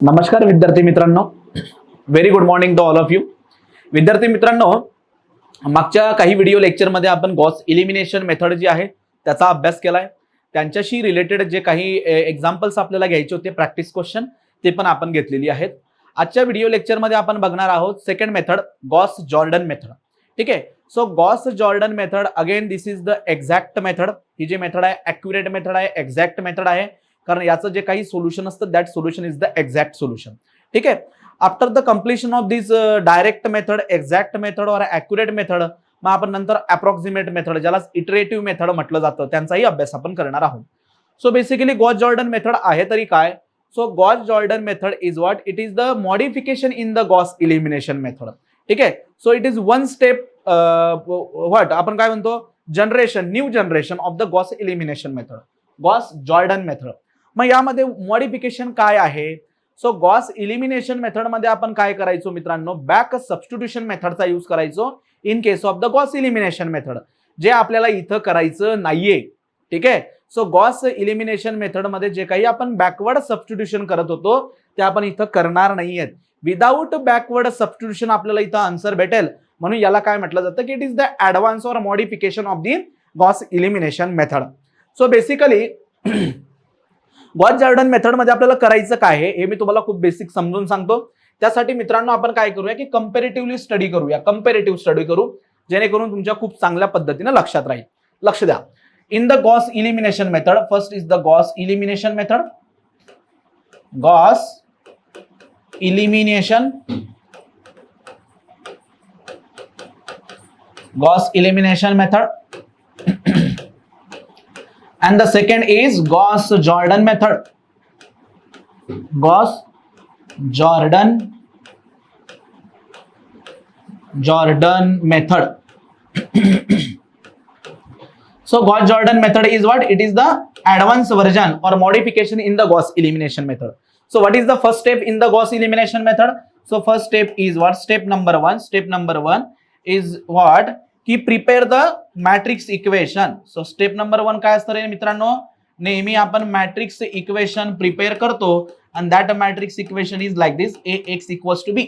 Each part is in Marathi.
नमस्कार विद्यार्थी मित्रांनो, very good morning to all of you. विद्यार्थी मित्रांनो, मागच्या काही व्हिडिओ लेक्चरमध्ये आपण गॉस इलिमिनेशन मेथड जी आहे त्याचा अभ्यास केलाय. त्यांच्याशी रिलेटेड जे काही एक्झाम्पल्स आपल्याला घ्यायचे होते, प्रॅक्टिस क्वेश्चन, ते पण आपण घेतलेली आहेत. आजच्या व्हिडिओ लेक्चरमध्ये आपण बघणार आहोत second method, Gauss Jordan method. ठीक आहे. So Gauss Jordan method, again this is the exact method. ही जी मेथड आहे ॲक्युरेट मेथड आहे, एक्झॅक्ट मेथड आहे, कारण याचं जे काही सोल्युशन असतं that solution is the exact solution. ठीक आहे. After the completion of this direct method, exact method और ॲक्युरेट मेथड, मग आपण नंतर अप्रॉक्सिमेट मेथड, ज्याला इटरेटिव्ह मेथड म्हटलं जातं, त्यांचाही अभ्यास आपण करणार आहोत. So basically Gauss Jordan method आहे तरी काय? So Gauss Jordan method is what? It is the modification in the Gauss elimination method. ठीक आहे. So it is one step what आपण काय म्हणतो, generation, new generation of the Gauss elimination method, Gauss Jordan method. मग यामध्ये मॉडिफिकेशन काय आहे? सो गॉस इलिमिनेशन मेथड मध्ये आपण काय करायचो मित्रांनो, बॅक सबस्टिट्यूशन मेथडचा यूज करायचो in case of the Gauss elimination method, जे आपल्याला इथं करायचं नाहीये. ठीक आहे. सो गॉस इलिमिनेशन मेथड मध्ये जे काही आपण बॅकवर्ड सबस्टिट्यूशन करत होतो ते आपण इथं करणार नाहीयेत. विदाउट बॅकवर्ड सबस्टिट्यूशन आपल्याला इथं आन्सर भेटेल, म्हणून याला काय म्हटलं जातं की it is the advance or modification of the Gauss elimination method. So basically Gauss Jordan method मध्ये आपल्याला करायचं काय आहे हे मी तुम्हाला खूप बेसिक समजून सांगतो. त्यासाठी मित्रांनो आपण काय करूया की कंपॅरेटिव्हली स्टडी करूया, कंपॅरेटिव्ह स्टडी करू, जेणेकरून तुमच्या खूप चांगल्या पद्धतीने लक्षात राहील. लक्ष द्या. In the Gauss elimination method, first is the Gauss elimination method. Gauss elimination, Gauss elimination method. And the second is Gauss Jordan method. Gauss Jordan method. So Gauss Jordan method is what? It is the advanced version or modification in the Gauss elimination method. So what is the first step in the Gauss elimination method? So first step is what? Step number one is what? की prepare the matrix equation. So step number 1 काय असतं रे मित्रांनो, नेहमी आपण मॅट्रिक्स इक्वेशन प्रिपेअर करतो आणि that matrix equation is like this, ax equals to b.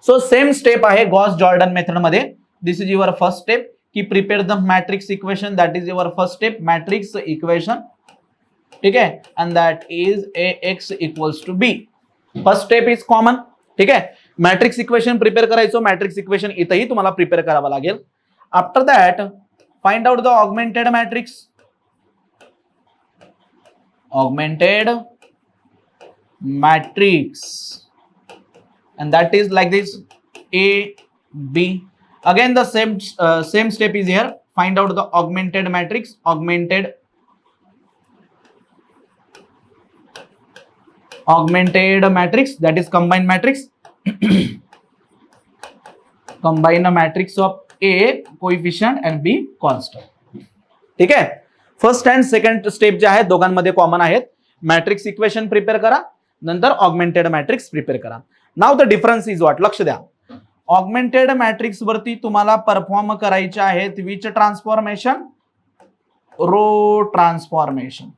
So same step आहे गॉस जॉर्डन मेथड मध्ये. This is your first step की prepare the matrix equation, that is your first step, matrix equation. ठीक आहे. And that is ax equals to b. First step is common. ठीक आहे. मॅट्रिक्स इक्वेशन प्रिपेअर करायचो, मॅट्रिक्स इक्वेशन इथंही तुम्हाला प्रिपेअर करावं लागेल. After that find out the augmented matrix, augmented matrix, and that is like this, a b. Again the same step is here. Find out the augmented matrix, augmented matrix, that is combined matrix. Combine a matrix of A coefficient and B constant. ठीक आहे. फर्स्ट अँड सेकंड स्टेप जे आहेत दोघांमध्ये कॉमन आहेत. मॅट्रिक्स इक्वेशन प्रिपेअर करा, नंतर ऑगमेंटेड मॅट्रिक्स प्रिपेअर करा. Now the difference is what? लक्ष द्या. ऑगमेंटेड मॅट्रिक्स वरती तुम्हाला परफॉर्म करायचे आहेत which transformation? Row transformation.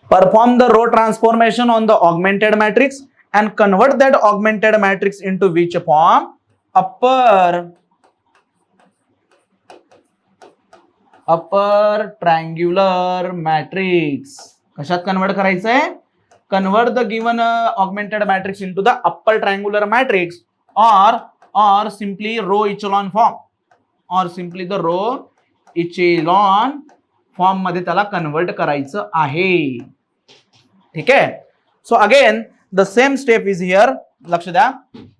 Perform the row transformation on the augmented matrix and convert that augmented matrix into which form? upper triangular matrix. कशात कन्वर्ट करायचंय? Convert the given augmented matrix into the upper triangular matrix or simply row echelon form, or simply the row echelon form मध्ये त्याला कन्वर्ट करायचं आहे. ठीक आहे. So again the same step is here. लक्ष द्या.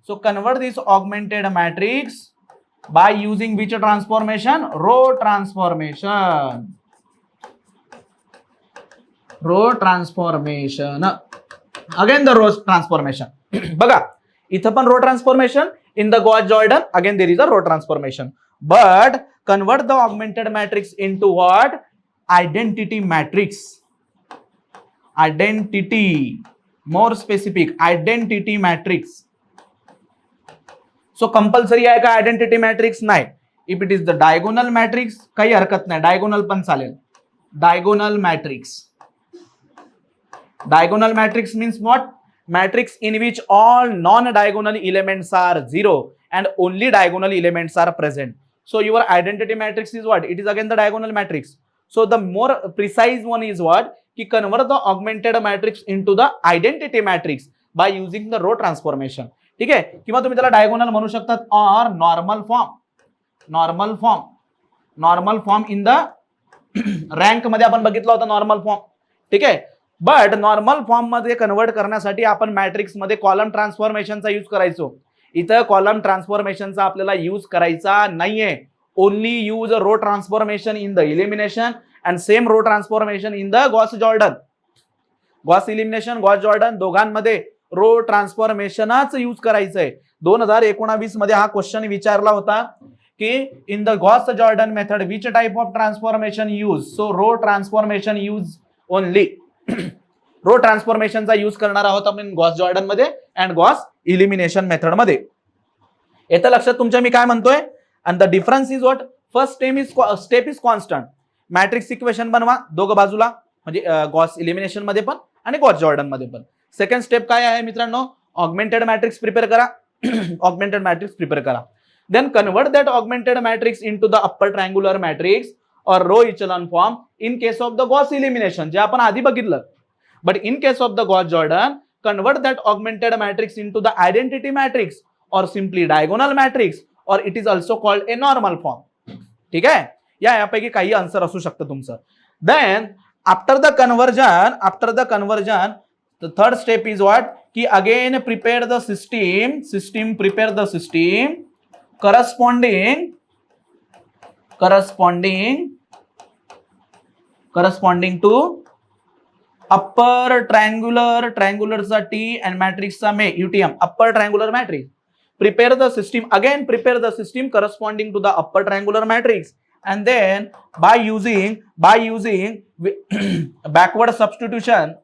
So convert this augmented matrix by using which transformation? Row transformation. Row transformation. Again the row transformation. बघा इथं पण row transformation in the Gauss Jordan. Again there is a row transformation, but convert the augmented matrix into what? Identity matrix. Identity, more specific, identity matrix. So compulsory आहे का आयडेंटिटी मॅट्रिक्स? नाही. If it is the diagonal matrix काही हरकत नाही, डायगोनल पण चालेल. Diagonal matrix. Diagonal matrix means what? Matrix in which all non diagonal elements are 0 and only diagonal elements are present. So your identity matrix is what? It is again the diagonal matrix. So the more precise one is what? Ki convert the augmented matrix into the identity matrix by using the row transformation. ठीक आहे, किंवा तुम्ही त्याला डायगोनल म्हणू शकतात or normal form. Normal form in the rank मध्ये आपण बघितला होता नॉर्मल फॉर्म. ठीक आहे, बट नॉर्मल फॉर्म मध्ये कन्वर्ट करण्यासाठी आपण मॅट्रिक्स मध्ये कॉलम ट्रान्सफॉर्मेशनचा यूज करायचो. इथं कॉलम ट्रान्सफॉर्मेशनचा आपल्याला यूज करायचा नाहीये. Only use row transformation in the elimination and same row transformation in the Gauss Jordan. Gauss elimination, Gauss Jordan दोघांमध्ये रो ट्रान्सफॉर्मेशनच यूज करायचंय. 2019 मध्ये हा क्वेश्चन विचारला होता की in the Gauss Jordan method which type of transformation use. So row transformation use only. Row ट्रान्सफॉर्मेशनचा यूज करणार आहोत आपण गॉस जॉर्डन मध्ये अँड गॉस इलिमिनेशन मेथड मध्ये. येतं लक्षात तुमच्या मी काय म्हणतोय? And the difference is what? First step is constant. Matrix equation बनवा दोघं बाजूला, म्हणजे गॉस इलिमिनेशन मध्ये पण आणि गॉस जॉर्डन मध्ये पण. सेकंड स्टेप काय आहे मित्रांनो? ऑगमेंटेड मॅट्रिक्स प्रिपेअर करा. ऑगमेंटेड मॅट्रिक्स प्रिपेअर करा. Then convert that augmented matrix into the upper triangular matrix or row echelon form in case of the Gauss elimination, जे आपण आधी बघितलं. But in case of the Gauss Jordan, convert that augmented matrix into the identity matrix or simply diagonal matrix, or it is also called a normal form. ठीक आहे, यापैकी काही आन्सर असू शकतं तुमचं. Then after the conversion, the third step is what? की again prepare the system corresponding to upper ट्रायंग्युलरचा T and मॅट्रिक्सचा UTM. Upper triangular matrix. Prepare the system corresponding to the upper triangular matrix, and then by using backward substitution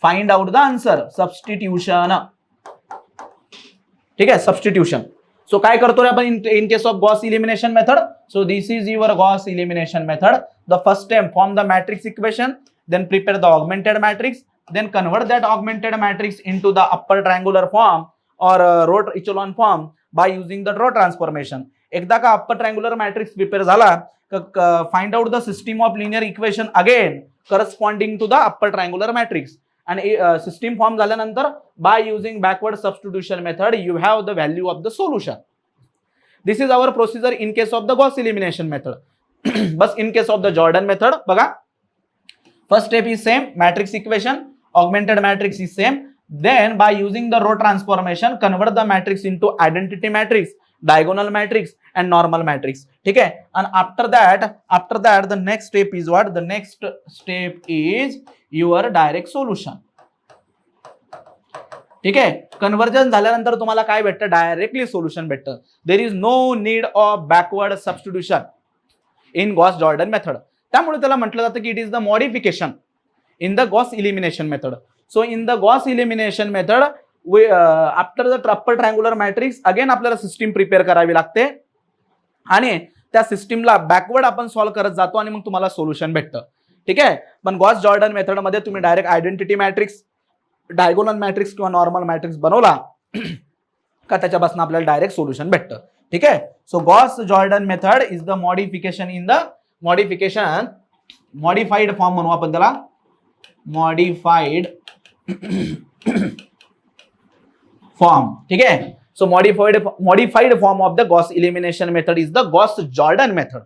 find out the answer. Substitution. ठीक आहे, substitution. So काय करतो रे आपण in case of Gauss elimination method? So this is your Gauss elimination method. The first step, form the matrix equation, then prepare the augmented matrix, then convert that augmented matrix into the upper triangular form or row echelon form by using the row transformation. एकदा का upper triangular matrix prepare झाला, find out the system of linear equation again corresponding to the upper triangular matrix. And system form झाल्यानंतर by using backward substitution method you have the value of the solution. This is our procedure in case of the Gauss elimination method. Bus in case of the Jordan method बघा, first step is same, matrix equation, augmented matrix is same. Then by using the row transformation convert the matrix into identity matrix, diagonal matrix and normal matrix. ठीक है, and after that the next step is what? The next step is your direct solution. ठीक आहे, कन्वर्जन झाल्यानंतर तुम्हाला काय भेटतं? डायरेक्टली सोल्युशन भेटतं. There is no need of backward substitution in Gauss Jordan method. त्यामुळे त्याला म्हटलं जातं की it is the modification in the Gauss elimination method. So in the Gauss elimination method after the upper triangular matrix again आपल्याला सिस्टीम प्रिपेअर करावी लागते आणि त्या सिस्टीमला बॅकवर्ड आपण सॉल्व्ह करत जातो आणि मग तुम्हाला सोल्युशन भेटतं. ठीक आहे, पण गॉस जॉर्डन मेथड मध्ये तुम्ही direct identity matrix, diagonal matrix किंवा नॉर्मल मॅट्रिक्स बनवला का त्याच्यापासून आपल्याला डायरेक्ट सोल्युशन भेटतं. ठीक आहे, so Gauss Jordan method is the modification in the modified form म्हणू आपण त्याला, मॉडिफाईड फॉर्म. ठीक आहे, so modified form of the Gauss elimination method is the Gauss Jordan method.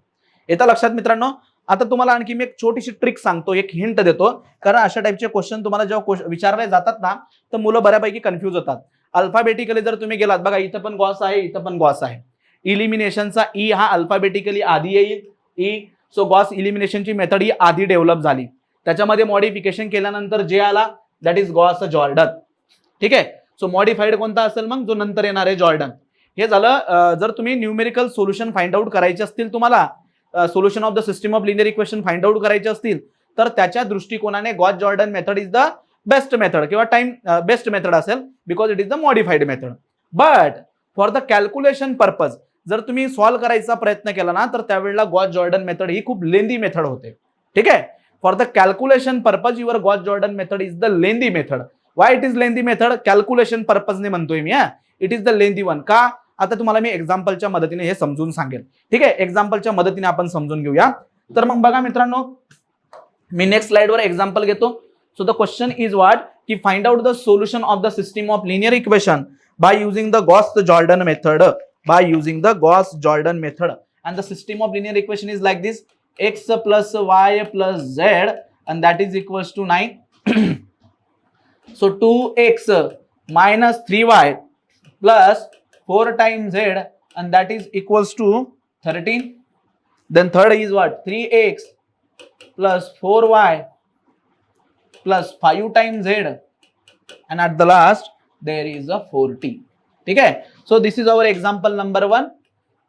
येतं लक्षात मित्रांनो? आता तुम्हाला आणखी मी एक छोटीशी ट्रिक सांगतो, एक हिंट देतो, कारण अशा टाइपचे क्वेश्चन तुम्हाला जेव्हा विचारले जातात ना तर मुलं बऱ्यापैकी कन्फ्यूज होतात. अल्फाबेटिकली जर तुम्ही गेलात बघा, इथं पण गॉस आहे, इथं पण गॉस आहे. इलिमिनेशनचा ई हा अल्फाबेटिकली आधी येईल, ई. सो गॉस इलिमिनेशनची मेथड ही आधी डेव्हलप झाली, त्याच्यामध्ये मॉडिफिकेशन केल्यानंतर जे आला दॅट इज गॉस जॉर्डन. ठीक आहे, सो मॉडिफाईड कोणता असेल मग? जो नंतर येणार आहे जॉर्डन. हे झालं जर तुम्ही न्यूमेरिकल सोल्युशन फाइंड आउट करायचे असतील, तुम्हाला solution of the system of linear equation find out करायचे असतील तर त्याच्या दृष्टिकोनाने Gauss Jordan method is the best method किंवा टाइम बेस्ट मेथड असेल, because it is the modified method. But for the calculation purpose जर तुम्ही सॉल्व्ह करायचा प्रयत्न केला ना तर त्यावेळेला गॉस जॉर्डन मेथड ही खूप लेंदी मेथड होते. ठीक आहे. For the calculation purpose your Gauss Jordan method is the lengthy method. Why it is lengthy method? Calculation पर्पजने म्हणतोय मी. It is the lengthy one. का? आता तुम्हाला मी एक्झाम्पलच्या मदतीने हे समजून सांगेन. ठीक आहे. एक्झाम्पलच्या मदतीने आपण समजून घेऊया. तर मग बघा मित्रांनो, मी नेक्स्ट स्लाइडवर एक्झाम्पल घेतो. So the question is what की find out the solution of the system of linear equation by using the Gauss-Jordan method. By using the Gauss-Jordan method, and the system of linear equation is like this: x plus y plus z, and that is equals to 9. So 2x minus 3y plus 4 times z, and that is equals to 13. Then third is what? 3x plus 4y plus 5 times z, and at the last there is a 40. ठीक है. So this is our example number 1.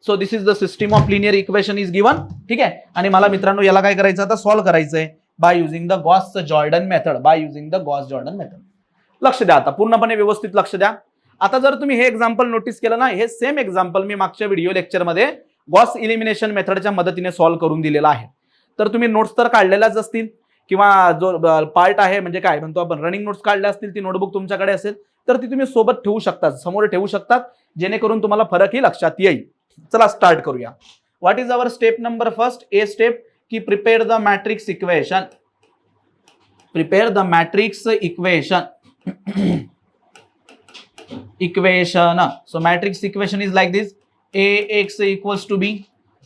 So this is the system of linear equation is given. ठीक है. आणि मला मित्रांनो याला काय करायचं आता? सॉल्व्ह करायचंय bye using the Gauss Jordan method. Bye using the Gauss Jordan method. लक्ष द्या आता, पूर्णपणे व्यवस्थित लक्ष द्या. आता जर तुम्ही हे एक्झाम्पल नोटीस केलं ना, हे सेम एक्झाम्पल मी मागच्या व्हिडिओ लेक्चरमध्ये गॉस इलिमिनेशन मेथडच्या मदतीने सॉल्व्ह करून दिलेला आहे. तर तुम्ही नोट्स तर काढलेल्याच असतील किंवा जो पार्ट आहे म्हणजे काय म्हणतो आपण रनिंग नोट्स काढल्या असतील, ती नोटबुक तुमच्याकडे असेल तर ती तुम्ही सोबत ठेवू शकता, समोर ठेवू शकतात, जेणेकरून तुम्हाला फरकही लक्षात येईल. चला स्टार्ट करूया. What is our step number first? A step की prepare the matrix equation. Prepare the matrix equation. So matrix equation is like this: ax equals to b.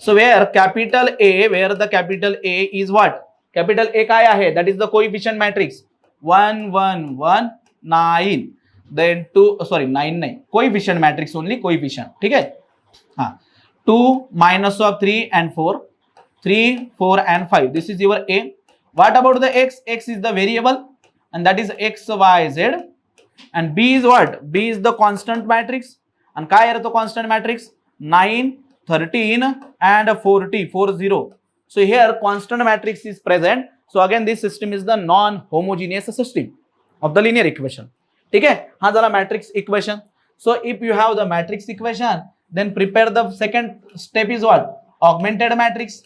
So where capital A is what? Capital A काय आहे? That is the coefficient matrix. 1 1 1 9. Then 9 नाही, coefficient matrix only, coefficient. ठीक है. हाँ, 2 minus of 3 and 4, 3 4 and 5. This is your A. What about the x? X is the variable, and that is x y z. And B is what? B is the constant matrix. And काय आहे तो constant matrix? 9 13 and 40 40. So here constant matrix is present. So again this system is the non-homogeneous system of the linear equation. ठीक है. हा झाला matrix equation. So if you have the matrix equation then prepare the second step is what? Augmented matrix.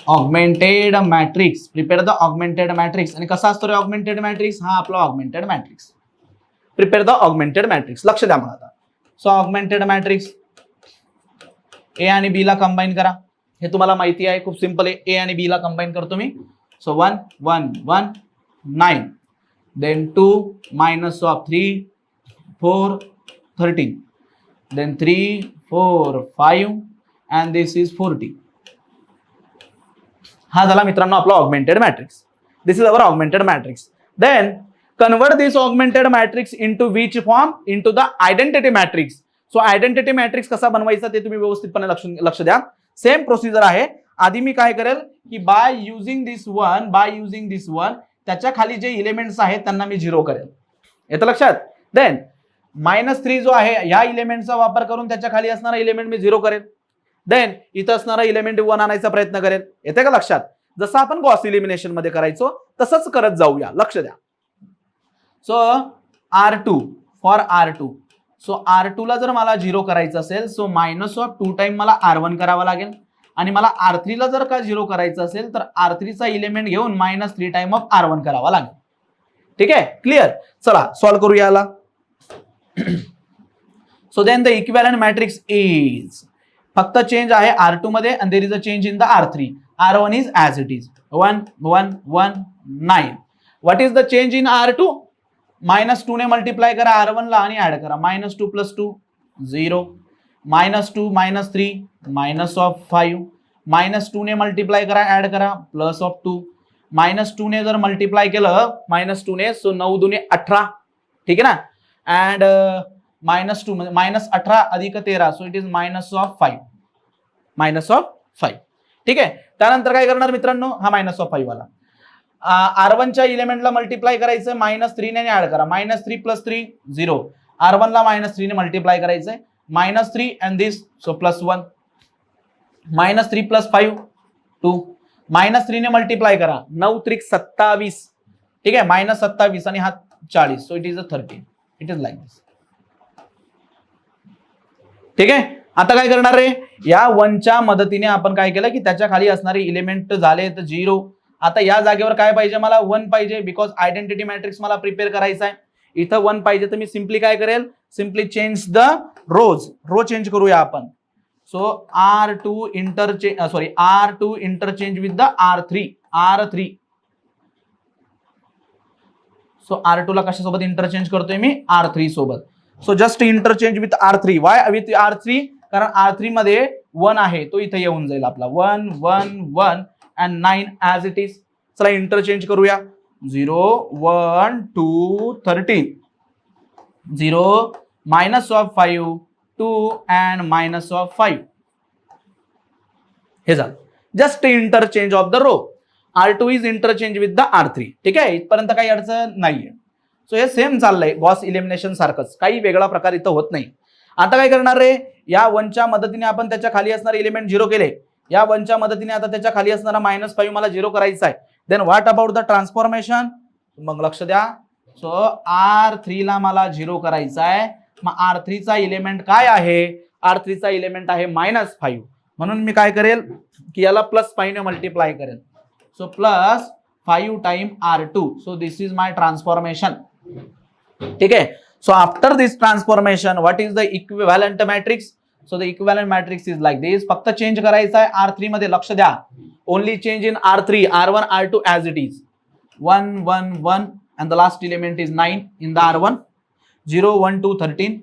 Augmented matrix. Prepare the augmented matrix. आणि कसा असतो रे ऑगमेंटेड मॅट्रिक्स? हा आपला augmented matrix. Prepare the augmented matrix. लक्ष द्या मला आता. सो ऑगमेंटेड मॅट्रिक्स ए आणि बी ला कंबाईन करा. हे तुम्हाला माहिती आहे, खूप सिंपल आहे. ए आणि बी ला कंबाईन करतो मी. So 1 1 1 9, then 2 minus of 3 4 13, then 3 4 5 and this is 40. हा झाला मित्रांनो आपला augmented matrix. This is our augmented matrix. Then convert this augmented matrix into which form? Into the identity matrix. So identity matrix कसा बनवायचा ते तुम्ही व्यवस्थितपणे लक्ष द्या. सेम प्रोसिजर आहे. आधी मी काय करेल की बाय युझिंग दिस वन त्याच्या खाली जे इलेमेंट्स आहेत त्यांना मी 0 करेल. येतं लक्षात? देन -3 जो आहे ह्या इलेमेंटचा वापर करून त्याच्या खाली असणारा इलेमेंट मी 0 करेल. देन इथं असणारा इलेमेंट 1 आणायचा प्रयत्न करेल. येते का लक्षात? जसं आपण गॉस इलिमिनेशन मध्ये करायचो तसंच करत जाऊया. लक्ष द्या. So R2 for R2. So R2 ला जर मला 0 करायचं असेल सो -2 टाइम मला R1 करावा लागेल. आणि मला R3 ला जर का 0 करायचं असेल तर R3 चा इलेमेंट घेऊन -3 टाइम ऑफ R1 करावा लागेल. ठीक आहे. क्लिअर. चला सॉल्व्ह करूया याला. So then the equivalent matrix is, फक्त चेंज आहे R2 मध्ये आणि there is a change in the R3. R1 is as it is 1 1 1 9. What is the change in R2? -2 ने मल्टिप्लाय करा R1 ला आणि ऍड करा. -2 + 2 0, -2 -3 -5, -2 ने मल्टिप्लाय करा ऍड करा +2. -2 ने जर मल्टिप्लाय केलं -2 ने सो 9 2 18. ठीक आहे ना. अँड -2 -18 अधिक 13 सो इट इज -5. -5. ठीक आहे. त्यानंतर काय करणार मित्रांनो? हा -5 वाला R1 च्या इलेमेंटला मल्टिप्लाय करायचं -3 ने ऍड करा. -3 + 3 0. R1 ला -3 ने मल्टिप्लाय करायचंय. -3 and this so +1. -3 + 5 2. -3 ने मल्टिप्लाय करा. 9 3 27. ठीक आहे, -27 आणि हा 40, so it is a 13. It is like this. ठीक आहे. आता काय करणार रे, या 1च्या मदतीने आपण काय केलं की त्याच्या खाली असणारे इलिमेंट झाले तर 0. आता या जागेवर काय पाहिजे मला, 1 पाहिजे, बिकॉज आयडेंटिटी मॅट्रिक्स मला प्रिपेअर करायचा आहे. इथं 1 पाहिजे तर मी सिम्पली काय करेल, simply change the row change करूया आपण. So R2 interchange with the R3. So R2 ला कशासोबत इंटरचेंज करतोय मी, R3 सोबत. So just interchange with R3. Why with R3, कारण R3 मध्ये 1 आहे, तो इथे येऊन जाईल आपला 1 1 1 and 9 ऍज इट इज. चला इंटरचेंज करूया. 0 1 2 13, 0 -5 2 and -5. हे झालं just interchange of the row. R2 is interchange with the R3. ठीक आहे, इथपर्यंत काही अडचण नाहीये. सो हे सेम चाललंय गॉस इलिमिनेशन सारखंच, काही वेगळा प्रकार इथं होत नाही. आता काय करणार रे, या 1च्या मदतीने आपण त्याच्या खाली असणारे एलिमेंट 0 केले. या 1च्या मदतीने आता त्याच्या खाली असणारा -5 मला 0 करायचा आहे. Then what about the transformation, मग लक्ष द्या. सो R3 ला मला 0 करायचा आहे. मग R3 चा इलिमेंट काय आहे, R3 चा इलिमेंट आहे -5. म्हणून मी काय करेल की याला +5 ने मल्टिप्लाय करेल. So +5 time R2. So this is my transformation. ठीक आहे. So after this transformation what is the equivalent matrix. So the equivalent matrix is like this. फक्त चेंज करायचा आहे R3 मध्ये, लक्ष द्या. Only change in R3, R1 R2 as it is. 1 1 1 and the last element is 9 in the R1. 0 1 2 13,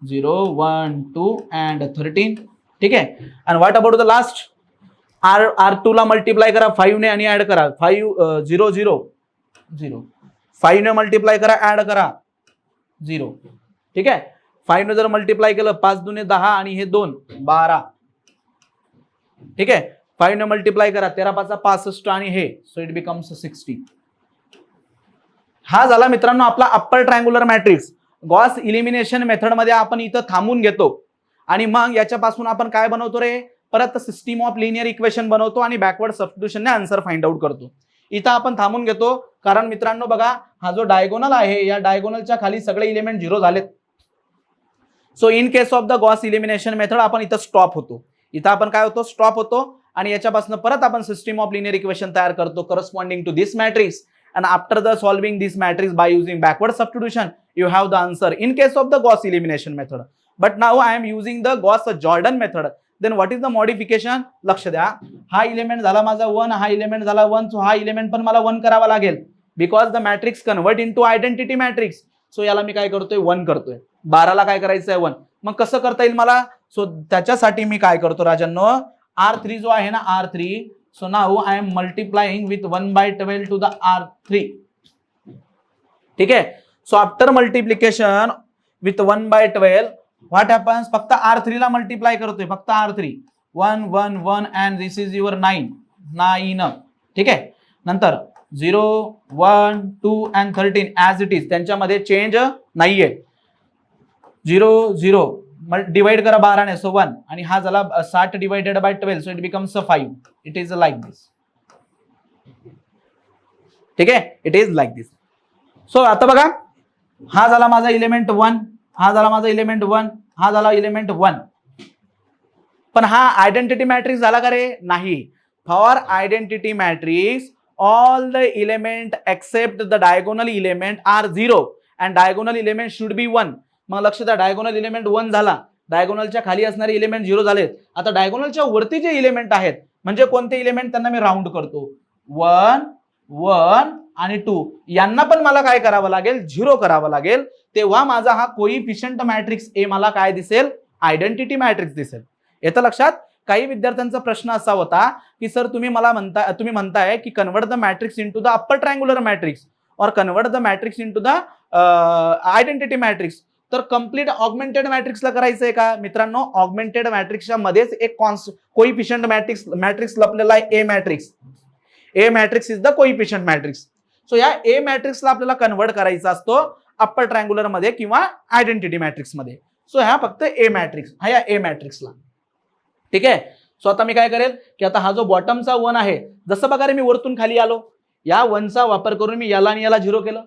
0 1 2 and 13. ठीक आहे. and what about the last, R2 ला मल्टिप्लाय करा 5 ने आणि ऍड करा 5 0 0 0. 5 ने मल्टिप्लाय करा, ऍड करा 0. ठीक आहे. 5 ने जर मल्टिप्लाय केलं 5 दुने 10 आणि हे 2 12. ठीक आहे. 5 ने मल्टिप्लाय करा 13 5 65 आणि हे, सो इट बिकम्स 60. हा झाला मित्रांनो आपला upper triangular matrix. Gauss elimination method मध्ये आपण इथं थांबून घेतो आणि मग याच्यापासून आपण काय बनवतो रे, परत सिस्टीम ऑफ लिनियर इक्वेशन बनवतो आणि बॅकवर्ड सबस्टिट्यूशनने आन्सर फाइंड आउट करतो. इथं आपण थांबून घेतो कारण मित्रांनो बघा, हा जो डायगोनल आहे या डायगोनलच्या खाली सगळे इलिमेंट 0 झालेत. So in case of the Gauss elimination method आपण इथं स्टॉप होतो. इथं आपण काय होतो, स्टॉप होतो आणि याच्यापासून परत आपण सिस्टीम ऑफ लिनियर इक्वेशन तयार करतो corresponding to this matrix. And after the solving this matrix by using backward substitution, you have the answer in case of the Gauss elimination method. But now I am using the Gauss-Jordan method. Then what is the modification? लक्ष द्या. हा इलिमेंट झाला माझा 1, हा इलिमेंट झाला 1, सो हा इलिमेंट पण मला 1 करावा लागेल because the matrix convert into identity matrix. So याला मी काय करतोय, 1 करतोय. 12 ला काय करायचं आहे, 1. मग कसं करता येईल मला, सो त्याच्यासाठी मी काय करतो राजांनो, R3 जो आहे ना R3, so now I am multiplying with 1/12 to the R3. ठीक है. so after multiplication with 1/12 what happens, फक्त R3 ला मल्टिप्लाय करतोय, फक्त R3 1 1 1 and this is your 9. ठीक है. नंतर 0 1 2 and 13 as it is, त्यांच्यामध्ये चेंज नाहीये. 0 0 डिवाइड करा 12 ने, सो 1 आणि हा झाला 60 divided by 12, so it becomes 5. It is like this. ठीक आहे, it is like this. So आता बघा, हा झाला माझा इलिमेंट 1, हा झाला माझा इलिमेंट 1, हा झाला इलिमेंट 1. पण हा आयडेंटिटी मॅट्रिक्स झाला का रे, नाही. For identity matrix all the element except the diagonal element are 0 and diagonal element should be 1. मग लक्ष द्या, डायगोनल इलिमेंट 1 झाला, डायगोनलच्या खाली असणारे इलिमेंट 0 झालेत. आता डायगोनलच्या वरती जे इलिमेंट आहेत, म्हणजे कोणते इलिमेंट, त्यांना मी राऊंड करतो. 1 1 आणि 2 यांना पण मला काय करावं लागेल, 0 करावं लागेल. तेव्हा माझा हा कोइफिशियंट मॅट्रिक्स ए मला काय दिसेल, आयडेंटिटी मॅट्रिक्स दिसेल. येतं लक्षात. काही विद्यार्थ्यांचा प्रश्न असा होता की सर तुम्ही म्हणताय की convert the matrix into the upper triangular matrix or convert the matrix into the identity matrix. तर कंप्लीट ऑगमेंटेड मॅट्रिक्सला करायचंय का मित्रांनो, ऑगमेंटेड मॅट्रिक्सच्या मध्येच एक कोइफिशियंट मॅट्रिक्स लपलेला आहे, A matrix. A matrix is the coefficient matrix. So या ए मॅट्रिक्सला आपल्याला कन्वर्ट करायचा असतो अप्पर ट्रायंग्युलर मध्ये किंवा आयडेंटिटी मॅट्रिक्स मध्ये. सो ह्या फक्त ए मॅट्रिक्स, हा या ए मॅट्रिक्सला. ठीक आहे. सो आता मी काय करेल की आता हा जो बॉटमचा 1 आहे, जसं बघा रे मी वरतून खाली आलो, या वनचा वापर करून मी याला आणि याला झिरो केलं,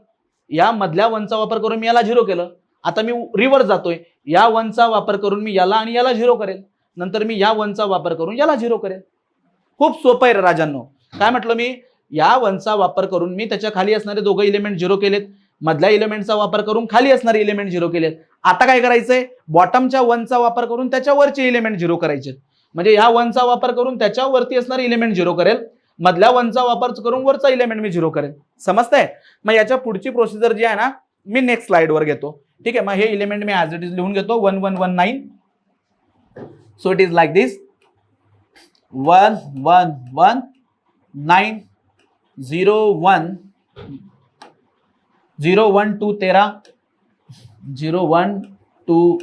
या मधल्या वनचा वापर करून मी याला झिरो केलं. आता मी रिव्हर्स जातोय, या वनचा वापर करून मी याला आणि याला झिरो करेल, नंतर मी या वनचा वापर करून याला झिरो करेल. खूप सोपं आहे राजांनो. काय म्हटलं मी, या वनचा वापर करून मी त्याच्या खाली असणारे दोघं इलिमेंट झिरो केलेत, मधल्या इलिमेंटचा वापर करून खाली असणारे इलिमेंट झिरो केलेत. आता काय करायचंय, बॉटमच्या वनचा वापर करून त्याच्यावरचे इलिमेंट झिरो करायचे. म्हणजे ह्या वनचा वापर करून त्याच्यावरती असणारे इलिमेंट झिरो करेल, मधल्या वनचा वापर करून वरचा इलिमेंट मी झिरो करेल. समजतंय? मग याच्या पुढची प्रोसिजर जी आहे ना, मी नेक्स्ट स्लाइडवर घेतो. ठीक आहे, मग हे element me as it is लिहून घेतो 1119. So it is like this 1119 01 01 to 13 01 to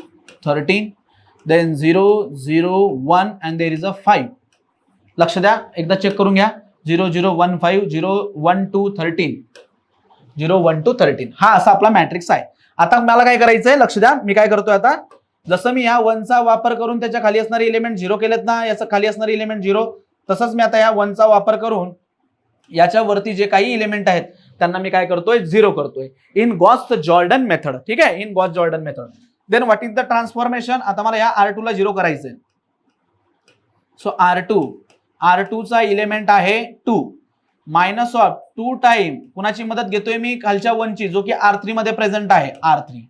13 then 001 and there is a 5. लक्ष द्या, एकदा चेक करून घ्या. 0015 01 to 13 01 to 13 हा असा आपला मॅट्रिक्स आहे. आता मला काय करायचंय, लक्ष द्या, मी काय करतोय आता, जसं मी या वनचा वापर करून त्याच्या खाली असणारे इलिमेंट झिरो केलेत ना, याचा खाली असणारे इलिमेंट झिरो, तसंच मी आता या वनचा वापर करून याच्यावरती जे काही इलिमेंट आहेत त्यांना मी काय करतोय, झिरो करतोय इन गॉस जॉर्डन मेथड. ठीक आहे, in Gauss Jordan method. Then what is the transformation. आता मला या R2 ला झिरो करायचंय. सो R2 चा इलिमेंट आहे 2 मायनस ऑफ 2 टाइम कुणाची मदत घेतोय मी, खालच्या वनची, जो की R3 मध्ये प्रेझेंट आहे, R3.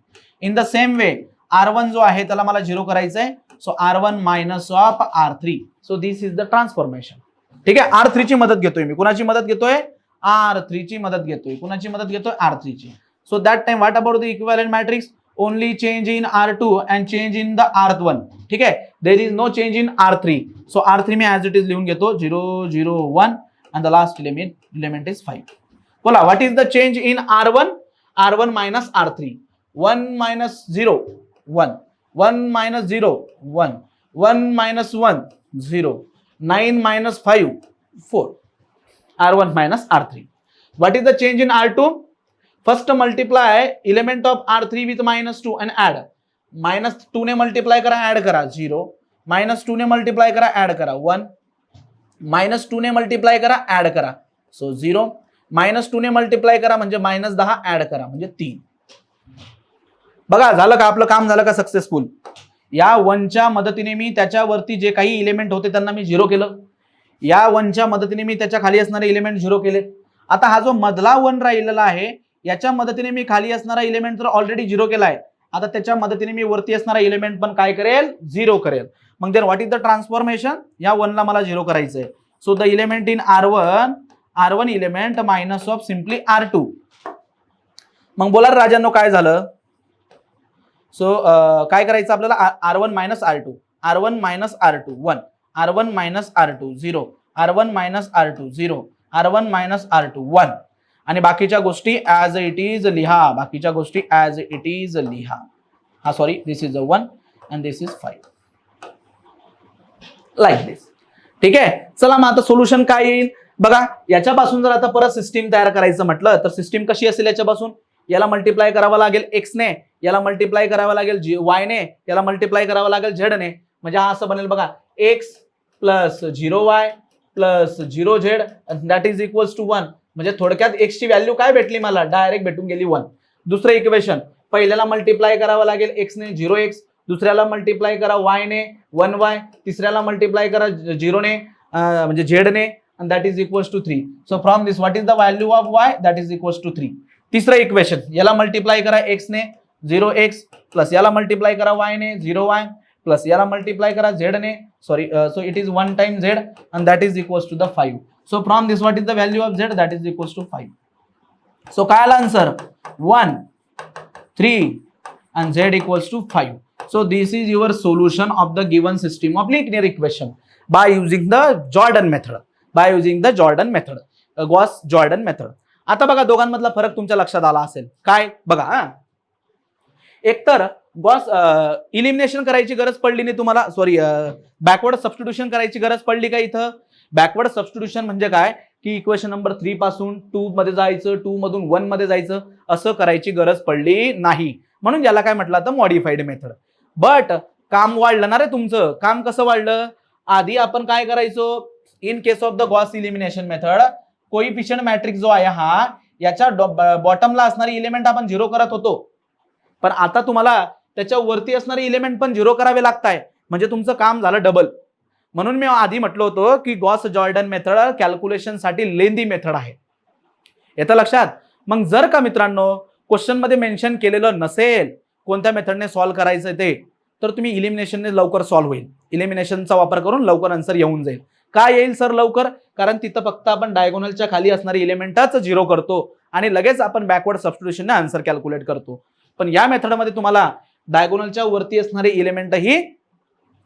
In the same way R1 जो आहे त्याला मला झिरो करायचंय. So R1 minus of R3. So this is the transformation. ठीक आहे, R3 ची मदत घेतोय मी. कुणाची मदत घेतोय, R3 ची मदत घेतोय. कुणाची मदत घेतोय, R3 ची. So that time what about the equivalent matrix, only change in R2 and change in the R1. ठीक आहे, there is no change in R3. So R3 मी ऍज इट इज लिहून घेतो 001 and the last element is 5. बोला, what is the change in R1? R1 minus R3. 1 minus 0, 1. 1 minus 0, 1. 1 minus 1, 0. 9 minus 5, 4. R1 minus R3. What is the change in R2? First multiply element of R3 with minus 2 and add. Minus 2 ने multiply करा, add करा 0. Minus 2 ने multiply करा, add करा 1. मायनस 2 ने मल्टिप्लाय करा, ऍड करा, सो 0. मायनस 2 ने मल्टिप्लाय करा म्हणजे -10 ऍड करा म्हणजे 3. बघा, झालं का आपलं काम, झालं का सक्सेसफुल. या वनच्या मदतीने मी त्याच्यावरती जे काही इलिमेंट होते त्यांना मी झिरो केलं, या वनच्या मदतीने मी त्याच्या खाली असणारे इलिमेंट झिरो केले. आता हा जो मधला वन राहिलेला आहे याच्या मदतीने मी खाली असणारा इलिमेंट तर ऑलरेडी झिरो केलाय, आता त्याच्या मदतीने मी वरती असणारा इलिमेंट पण काय करेल, झिरो करेल. मग then what is the transformation, या वनला मला झिरो करायचंय. So the element in R1 element minus of simply R2. मग बोला राजांनो काय झालं. सो काय करायचं आपल्याला, R1 minus R2, R1 minus R2 1, R1 minus R2 0, R1 minus R2 0, R1 minus R2 1 आणि बाकीच्या गोष्टी ऍज इट इज लिहा, बाकीच्या गोष्टी ऍज इट इज लिहा. हा sorry, this is 1 and this is 5 like this. ठीक आहे, चला मग आता सोल्युशन काय येईल बघा. याच्यापासून जर आता परत सिस्टीम तयार करायचं म्हटलं तर सिस्टीम कशी असेल, याच्यापासून याला मल्टिप्लाय करावं लागेल x ने, याला मल्टिप्लाय करावं लागेल y ने, याला मल्टिप्लाय करावं लागेल z ने. म्हणजे हा असं बनेल बघा, x plus 0y plus 0z that is equals to 1. म्हणजे थोडक्यात x ची व्हॅल्यू काय भेटली मला, डायरेक्ट भेटून गेली 1. दुसरं इक्वेशन, पहिल्याला मल्टिप्लाय करावं लागेल x ने 0x, दुसऱ्याला मल्टिप्लाय करा y ने 1y, तिसऱ्याला मल्टिप्लाय करा 0 ने म्हणजे z ने, and that is equals to 3. So from this what is the value of y, that is equals to 3. तिसरं इक्वेशन, याला मल्टिप्लाय करा x ने 0x प्लस याला मल्टिप्लाय करा y ने 0y प्लस याला मल्टिप्लाय करा z ने, sorry, so it is 1 times z and that is equals to the 5. So from this what is the value of z, that is equals to 5. So काय आला answer, 1 3 and z equals to 5. So this is your solution of the given system of linear equation by using the Jordan method. By using the Jordan method, Gauss Jordan method. आता बघा दोघांमधला फरक तुमच्या लक्षात आला असेल. काय बघा, एकतर गॉस इलिमिनेशन करायची गरज पडली नाही तुम्हाला, सॉरी बॅकवर्ड सबस्टिट्यूशन करायची गरज पडली का इथं. बॅकवर्ड सबस्टिट्यूशन म्हणजे काय की इक्वेशन नंबर 3 पासून 2 मध्ये जायचं, 2 मधून 1 मध्ये जायचं, असं करायची गरज पडली नाही. म्हणून याला काय म्हटलं तर मॉडिफाईड मेथड. बट काम वाढलं ना रे तुमचं. काम कसं वाढलं, आधी आपण काय करायचो, in case of the Gauss elimination method coefficient matrix जो आहे हा याच्या बॉटमला असणारी इलेमेंट आपण झिरो करत होतो, पण आता तुम्हाला त्याच्या वरती असणारे इलेमेंट पण झिरो करावे लागताय, म्हणजे तुमचं काम झालं डबल. म्हणून मी आधी म्हटलं होतं की गॉस जॉर्डन मेथड कॅल्क्युलेशन साठी लेंदी मेथड आहे. येतं लक्षात? मग जर का मित्रांनो क्वेश्चन मध्ये मेन्शन केलेलं नसेल कोणत्या मेथडने सॉल्व्ह करायचं ते, तर तुम्ही इलिमिनेशनने लवकर सॉल्व्ह होईल. इलिमिनेशनचा वापर करून लवकर आन्सर येऊन जाईल. काय येईल सर लवकर? कारण तिथं फक्त आपण डायगोनलच्या खाली असणारी इलेमेंटच झिरो करतो आणि लगेच आपण बॅकवर्ड सबस्टिट्यूशनने आन्सर कॅल्क्युलेट करतो. पण या मेथडमध्ये तुम्हाला डायगोनलच्या वरती असणारे इलेमेंट ही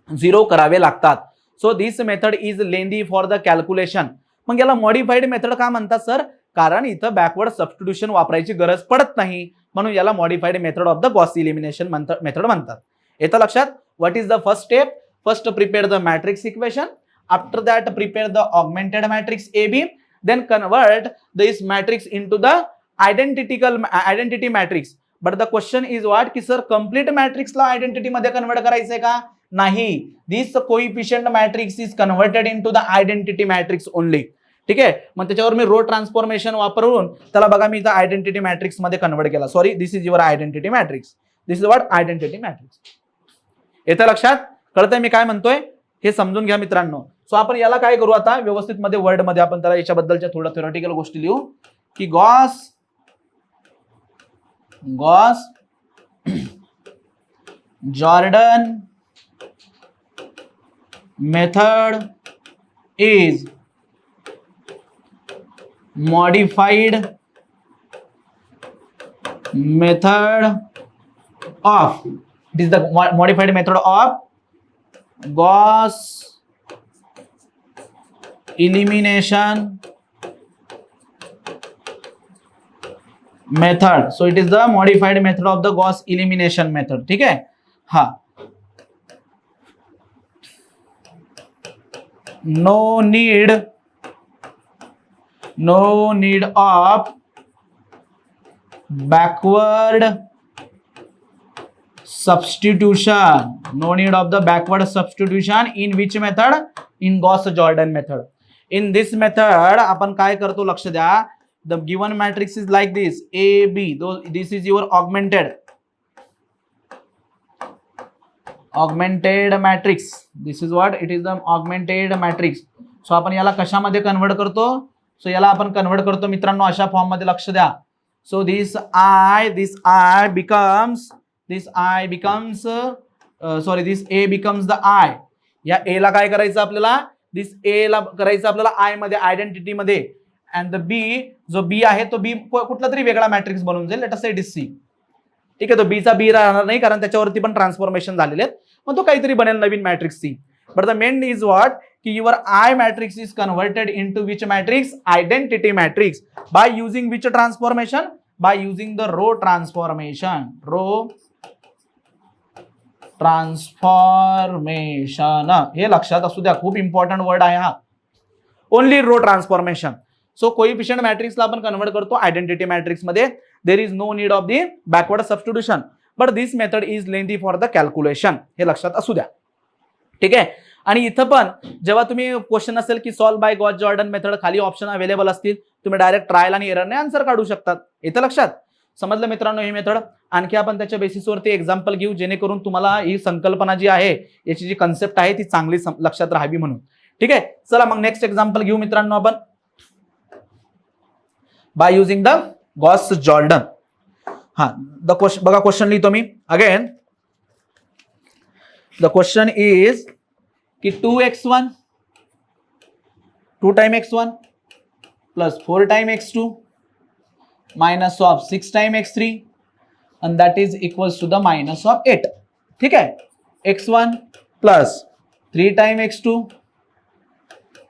झिरो करावे लागतात. So this method is lengthy for the calculation. मग याला मॉडिफाईड मेथड का म्हणतात सर? कारण इथं बॅकवर्ड सबस्टिट्यूशन वापरायची गरज पडत नाही, म्हणून याला modified method of the Gauss elimination method म्हणतात. येतं लक्षात? What is the first step? First prepare the matrix equation. After that prepare the augmented matrix AB. Then convert this matrix into the identity matrix. But the question is what की सर कंप्लीट मॅट्रिक्सला आयडेंटिटी मध्ये कन्वर्ट करायचंय का? नाही. This coefficient matrix is converted into the identity matrix only. ठीक आहे. मग त्याच्यावर मी रो ट्रान्सफॉर्मेशन वापरून त्याला बघा मी इथं आयडेंटिटी मॅट्रिक्स मध्ये कन्वर्ट केला. Sorry, this is your identity matrix. This is what identity matrix. येतं लक्षात? कळतंय मी काय म्हणतोय? हे समजून घ्या मित्रांनो. सो आपण याला काय करू आता व्यवस्थित मध्ये वर्ड मध्ये आपण त्याला याच्याबद्दलच्या थोडं थेरॉटिकल गोष्टी लिहू की Gauss Jordan method is modified method of, it is the modified method of Gauss elimination method. So it is the modified method of the Gauss elimination method. ठीक है? हाँ, no need of backward substitution. No need of the backward substitution in which method? In Gauss Jordan method. In this method आपण काय करतो लक्ष द्या. The given matrix is like this A B. This is your augmented matrix. This is what it is, the augmented matrix. So आपण याला कशामध्ये कन्वर्ट करतो? सो याला आपण कन्वर्ट करतो मित्रांनो अशा फॉर्म मध्ये. लक्ष द्या. So this I becomes A becomes the I. या A ला काय करायचं आपल्याला? दिस A ला करायचं आपल्याला I मध्ये, आयडेंटिटी मध्ये. अँड द B, जो B आहे तो B कुठला तरी वेगळा मॅट्रिक्स बनून जाईल. लेट अस से DC. ठीक आहे. तो B चा B राहणार नाही कारण त्याच्यावरती पण ट्रान्सफॉर्मेशन झालेले आहेत. मग तो काहीतरी बनेल नवीन matrix C. But the main is what कि your I matrix is converted into which matrix? Identity matrix. By using which transformation? By using the row transformation. हे लक्षात असू द्या, खूप इम्पॉर्टंट वर्ड आहे हा. Only row transformation. So coefficient मॅट्रिक्सला आपण कन्वर्ट करतो आयडेंटिटी मॅट्रिक्स मध्ये. There is no need of the backward substitution, but this method is lengthy for the calculation. हे लक्षात असू द्या. ठीक आहे. आणि इथं पण जेव्हा तुम्ही क्वेश्चन असेल की solve by Gauss Jordan method, खाली ऑप्शन अवेलेबल असतील, तुम्ही डायरेक्ट ट्रायल आणि एररने आन्सर काढू शकतात. येतं लक्षात? समजलं मित्रांनो ही मेथड? आणखी आपण त्याच्या बेसिसवरती एक्झाम्पल घेऊ जेणेकरून तुम्हाला ही संकल्पना जी आहे, याची जी कन्सेप्ट आहे ती चांगली लक्षात राहावी म्हणून. ठीक आहे. चला मग नेक्स्ट एक्झाम्पल घेऊ मित्रांनो आपण. Bye using the Gauss Jordan. हा, द क्वेश्चन बघा, क्वेश्चन लिहितो me again. The question is कि 2x1 2 time x1 plus 4 time x2 minus of 6 time x3 and that is equals to the minus of 8. ठीक है. x1 plus 3 time x2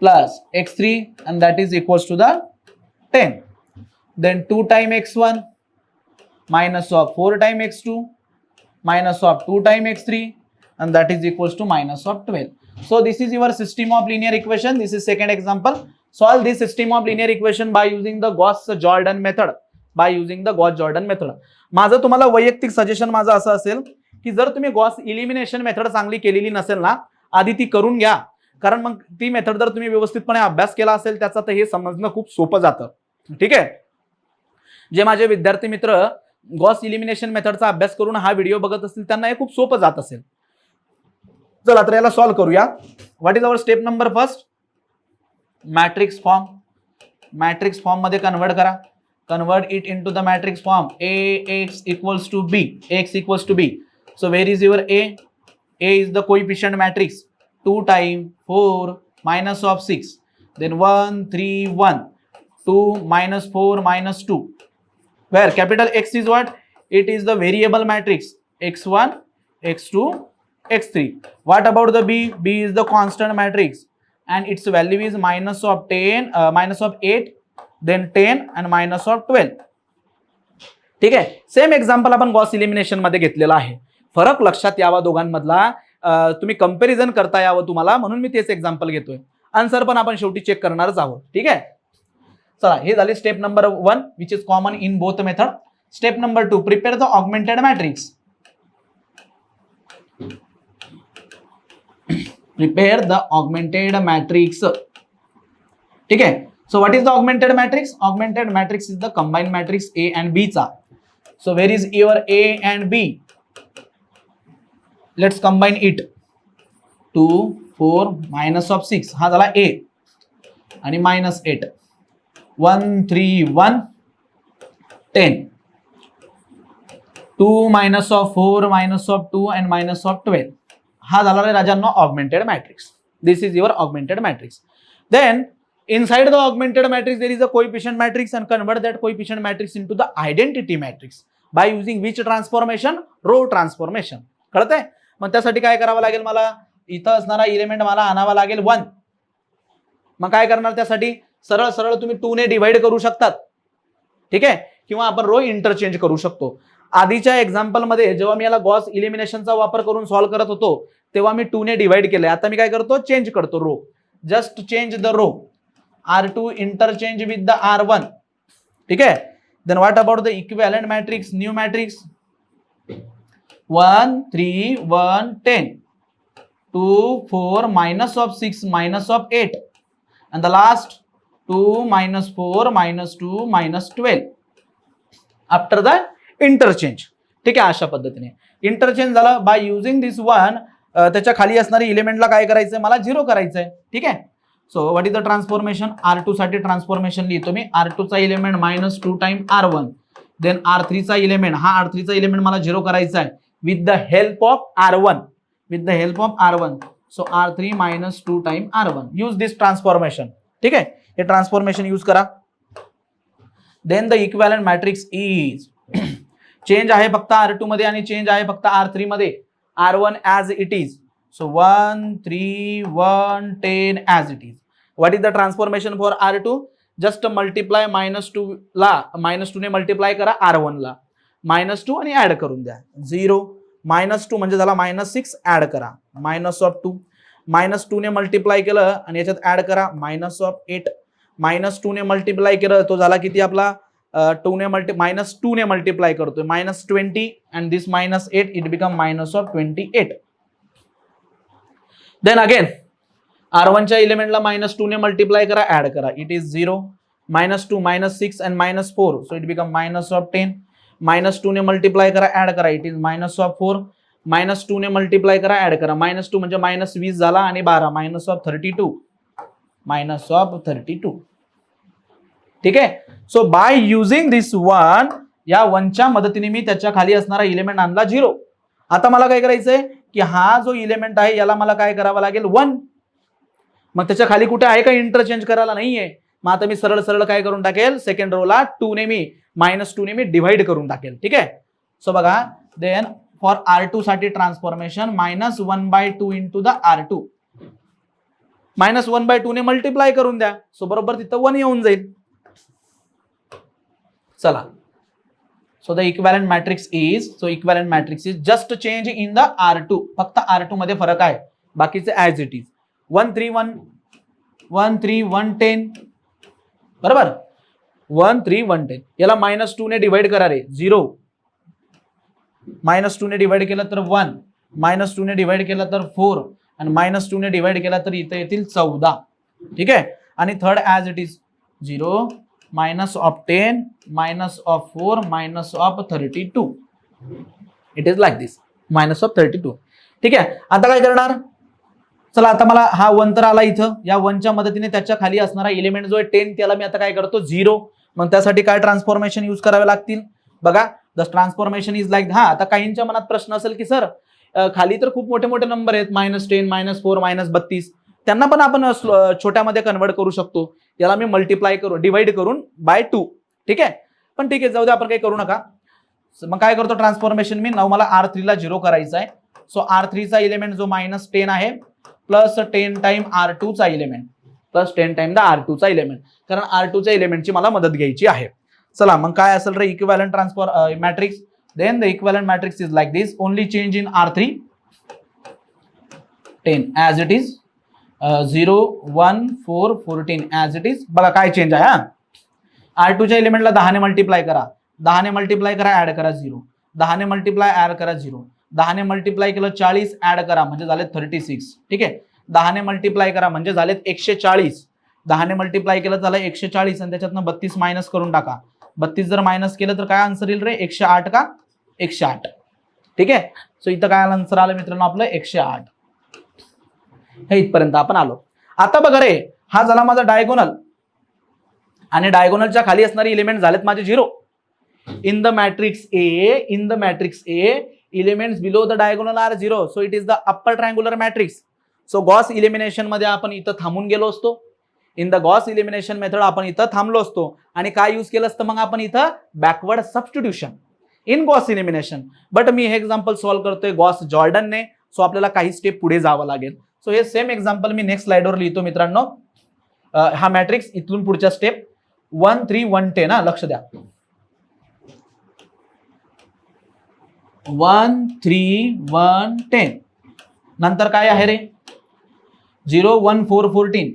plus x3 and that is equals to the 10. Then 2 time x1 minus of 4 time x2 minus of 2 time x3 and that is equals to minus of 12. So this is your system of linear equation. This is second example. Solve this system of linear equation by using the Gauss-Jordan method. By using the Gauss-Jordan method. माझं तुम्हाला वैयक्तिक सजेशन माझं असं असेल की जर तुम्ही गॉस इलिमिनेशन मेथड चांगली केलेली नसेल ना, आधी ती करून घ्या. कारण मग ती मेथड जर तुम्ही व्यवस्थितपणे अभ्यास केला असेल त्याचा तर हे समजणं खूप सोपं जातं. ठीक आहे. जे माझे विद्यार्थी मित्र गॉस इलिमिनेशन मेथडचा अभ्यास करून हा व्हिडिओ बघत असतील त्यांना हे खूप सोपं जात असेल. चला तर याला सॉल्व्ह करूया. What is our step number first? Matrix form. Matrix form मध्ये कन्वर्ट करा. Convert it into the matrix form. Ax equals to b. X equals to b. So where is your A? A is the coefficient matrix. 2 times 4 minus of 6. Then 1, 3, 1. 2 minus 4 minus 2. Where capital X is what? It is the variable matrix. X1, X2, X3. What about the B? B is the constant matrix. And its value is minus of 10, minus of 8. Then 10 आणि मायनस ऑफ 12. ठीक आहे. सेम एक्झाम्पल आपण गॉस इलिमिनेशन मध्ये घेतलेला आहे. फरक लक्षात यावा दोघांमधला, तुम्ही कंपॅरिझन करता यावं तुम्हाला, म्हणून मी तेच एक्झाम्पल घेतोय. आन्सर पण आपण शेवटी चेक करणारच आहोत. ठीक आहे. चला हे झाले step number 1 which is common in both method. Step number 2 prepare the augmented matrix. Prepare the augmented matrix. ठीक आहे. So what is the augmented matrix? Augmented matrix is the combined matrix A and B चा. So where is your A and B? Let's combine it. 2, 4, minus of 6. हा झाला A. आणि minus 8. 1, 3, 1, 10. 2 minus of 4, minus of 2 and minus of 12. हा झाला रे राजांनो augmented matrix. This is your augmented matrix. Then inside the augmented matrix there is a coefficient matrix and convert that coefficient matrix into the identity matrix by using which transformation? Row transformation. कळतंय? मग त्यासाठी काय करावं लागेल, मला इथं असणारा एलिमेंट मला आणावा लागेल 1. मग काय करणार त्यासाठी? सरळ सरळ तुम्ही 2 ने डिवाइड करू शकतात. ठीक आहे. किंवा आपण रो इंटरचेंज करू शकतो. आधीच्या एक्झाम्पल मध्ये जेव्हा मी याला गॉस इलिमिनेशनचा वापर करून सॉल्व्ह करत होतो तेव्हा मी 2 ने डिवाइड केलंय. आता मी काय करतो? चेंज करतो row. Just change the row. R2 interchange with the R1. ठीक है. Then what about the equivalent matrix, new matrix? 1, 3, 1, 10. 2, 4, minus of 6, minus of 8. And the last 2, minus 4, minus 2, minus 12. After the interchange. ठीक आहे. अशा पद्धतीने इंटरचेंज झालं. बाय युझिंग दिस 1 त्याच्या खाली असणारी एलिमेंटला काय करायचंय? मला 0 करायचंय. ठीक आहे. So what is the transformation? R2 साठी ट्रान्सफॉर्मेशन लिहितो मी. R2 चा element minus 2 time R1. Then R3 चा एलिमेंट, हा R3 चा एलिमेंट मला 0 करायचा आहे with the help of R1. With the help of R1. So R3 minus 2 time R1. Use this transformation. ठीक आहे. हे ट्रान्सफॉर्मेशन यूज करा. Then the equivalent matrix is change आहे फक्त R2 मध्ये आणि चेंज आहे फक्त R3 मध्ये. R1 as it is. So 1, 3, 1, 10 as it is. What is the transformation for R2? Just multiply minus 2 ला minus 2 ने multiply करा R1 ला. minus 2 आणि ऍड करून द्या. 0 minus 2 म्हणजे झाला minus 6 ऍड करा. minus of 2. minus 2 ने multiply केलं आणि याच्यात ऍड करा minus of 8. minus 2 ने multiply केलं तो झाला किती आपला? 2 ने minus 2 ने multiply करतोय minus 20 and this minus 8 it become minus of 28. Then again R1 च्या एलिमेंटला मायनस 2 ने मल्टिप्लाय करा, ऍड करा. It is 0 minus 2 minus 6 and minus 4. So it become minus of 10. minus 2 ने मल्टिप्लाय करा, ऍड करा. It is minus of 4. minus 2 ने मल्टिप्लाय करा, ऍड करा. minus 2 म्हणजे minus 20 झाला आणि 12 minus of 32. minus of 32. ठीक आहे. सो बाय युझिंग दिस 1 या 1 च्या मदतीने मी त्याच्या खाली असणारा एलिमेंट आणला 0. आता मला काय करायचंय की हा जो एलिमेंट आहे याला मला काय करावं लागेल? 1. मग त्याच्या खाली कुठे आहे का इंटरचेंज करायला? नाहीये. मग आता मी सरळ सरळ काय करून टाकेल? सेकंड रोला 2 ने मी -2 ने मी डिवाइड करून टाकेल. ठीक आहे. सो बघा देन फॉर R2 साठी ट्रान्सफॉर्मेशन -1/2 इंटू द R2. -1/2 ने मल्टिप्लाय करून द्या. सो बरोबर तिथं 1 येऊन जाईल. चला. So the equivalent matrix is just change in the R2. फक्त R2 मध्ये फरक आहे. बाकीचे as it is. 1 3 1 1 3 1 10. बरोबर. 1 3 1 10. याला -2 ने डिवाइड करा रे. 0. -2 ने डिवाइड केलं तर 1. -2 ने डिवाइड केलं तर 4. आणि -2 ने डिवाइड केला तर इथे येतील 14. ठीक आहे. आणि third as it is 0 -10 -4 -32. It is like this -32. ठीक आहे. आता काय करणार, चला आता मला हा 1 तर आला इथं, या 1च्या मदतीने त्याच्या खाली असणारा एलिमेंट जो आहे 10 त्याला मी आता काय करतो 0. मग त्यासाठी काय ट्रान्सफॉर्मेशन यूज करावे लागतील बघा. द ट्रान्सफॉर्मेशन इज लाईक, हा आता काहींच्या मनात प्रश्न असेल की सर खाली तर खूप मोठे मोठे नंबर आहेत, -10 -4 -32, त्यांना पण आपण छोट्यामध्ये कन्वर्ट करू शकतो. याला मी मल्टिप्लाय करून डिवाइड करून बाय 2. ठीक आहे. पण ठीक आहे, जाऊ दे, आपण काही करू नका. मग काय करतो ट्रान्सफॉर्मेशन मी, मला R3 ला 0 करायचा आहे. सो R3 चा एलिमेंट जो -10 आहे प्लस 10 टाइम R2 चा element plus 10 time the R2 चा एलिमेंट, कारण R2 च्या एलिमेंटची मला मदत घ्यायची आहे. चला मग काय असेल रे equivalent transform matrix. Then the equivalent matrix is like this, only change in R3 10 as it is 0 1 4 14 as it is. बघा काय चेंज आहे. हा R2 च्या एलिमेंटला 10 ने मल्टिप्लाय करा, 10 ने मल्टिप्लाय करा, ऍड करा 0, 10 ने मल्टिप्लाय ऍड करा 0, 10 ने मल्टिप्लाय केलं 40 ऍड करा म्हणजे झाले 36. ठीक आहे. 10 ने मल्टिप्लाय करा म्हणजे झालेत 140, 10 ने मल्टिप्लाय केलं झालं 140 आणि त्याच्यातनं 32 मायनस करून टाका. 32 जर मायनस केलं तर काय आन्सर येईल रे, 108 का 108. ठीक आहे. सो इथं काय आन्सर आलं मित्रांनो आपलं 108. हे इथपर्यंत आपण आलो. आता बघा रे, हा झाला माझा डायगोनल आणि डायगोनलच्या खाली असणारे एलिमेंट झालेत माझे 0. In the matrix A elements below the diagonal are 0, so it is the upper triangular matrix. So Gauss elimination मध्ये आपण इथं थांबून गेलो असतो. In the Gauss elimination method आपण इथं थांबलो असतो आणि काय यूज केलं असतं मग आपण इथं backward substitution in Gauss elimination. But मी हे एक्झाम्पल सॉल्व्ह करतोय गॉस जॉर्डनने, सो आपल्याला काही स्टेप पुढे जावं लागेल. सो हे सेम एक्झाम्पल मी नेक्स्ट स्लाइडवर लिहितो मित्रांनो. हा मॅट्रिक्स इथून पुढच्या स्टेप 1 3 1 10 ना, लक्ष द्या. 1 3 1 10 नंतर काय आहे रे 0 1 4 14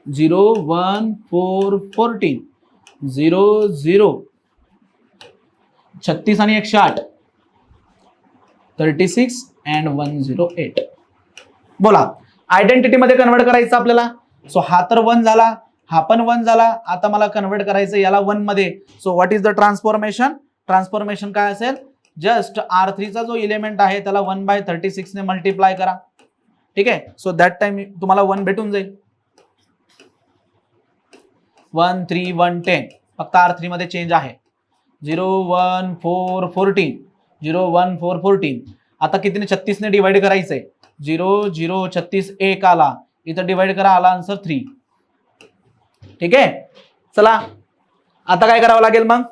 0 1 4 14 0 0 36 आणि 108 36 and 108. बोला आयडेंटिटी मध्ये कन्वर्ट करायचं आपल्याला. सो हा तर 1 झाला, हा पण 1 झाला. आता मला कन्वर्ट करायचं याला 1 मध्ये. So what is the transformation. Transformation काय असेल, जस्ट R3 चा जो एलिमेंट आहे त्याला 1/36 ने मल्टिप्लाय करा. ठीक आहे. सो दॅट टाइम तुम्हाला 1 भेटून जाईल. 1 3 1 10 फक्त R3 मध्ये चेंज आहे. 0 1 4 14 0 1 4 14. आता कितीने 36 ने डिवाइड करायचंय. 0 0 36 1 आला, इथं डिवाइड करा, आला आन्सर 3. ठीक आहे. चला आता काय करावं लागेल मग,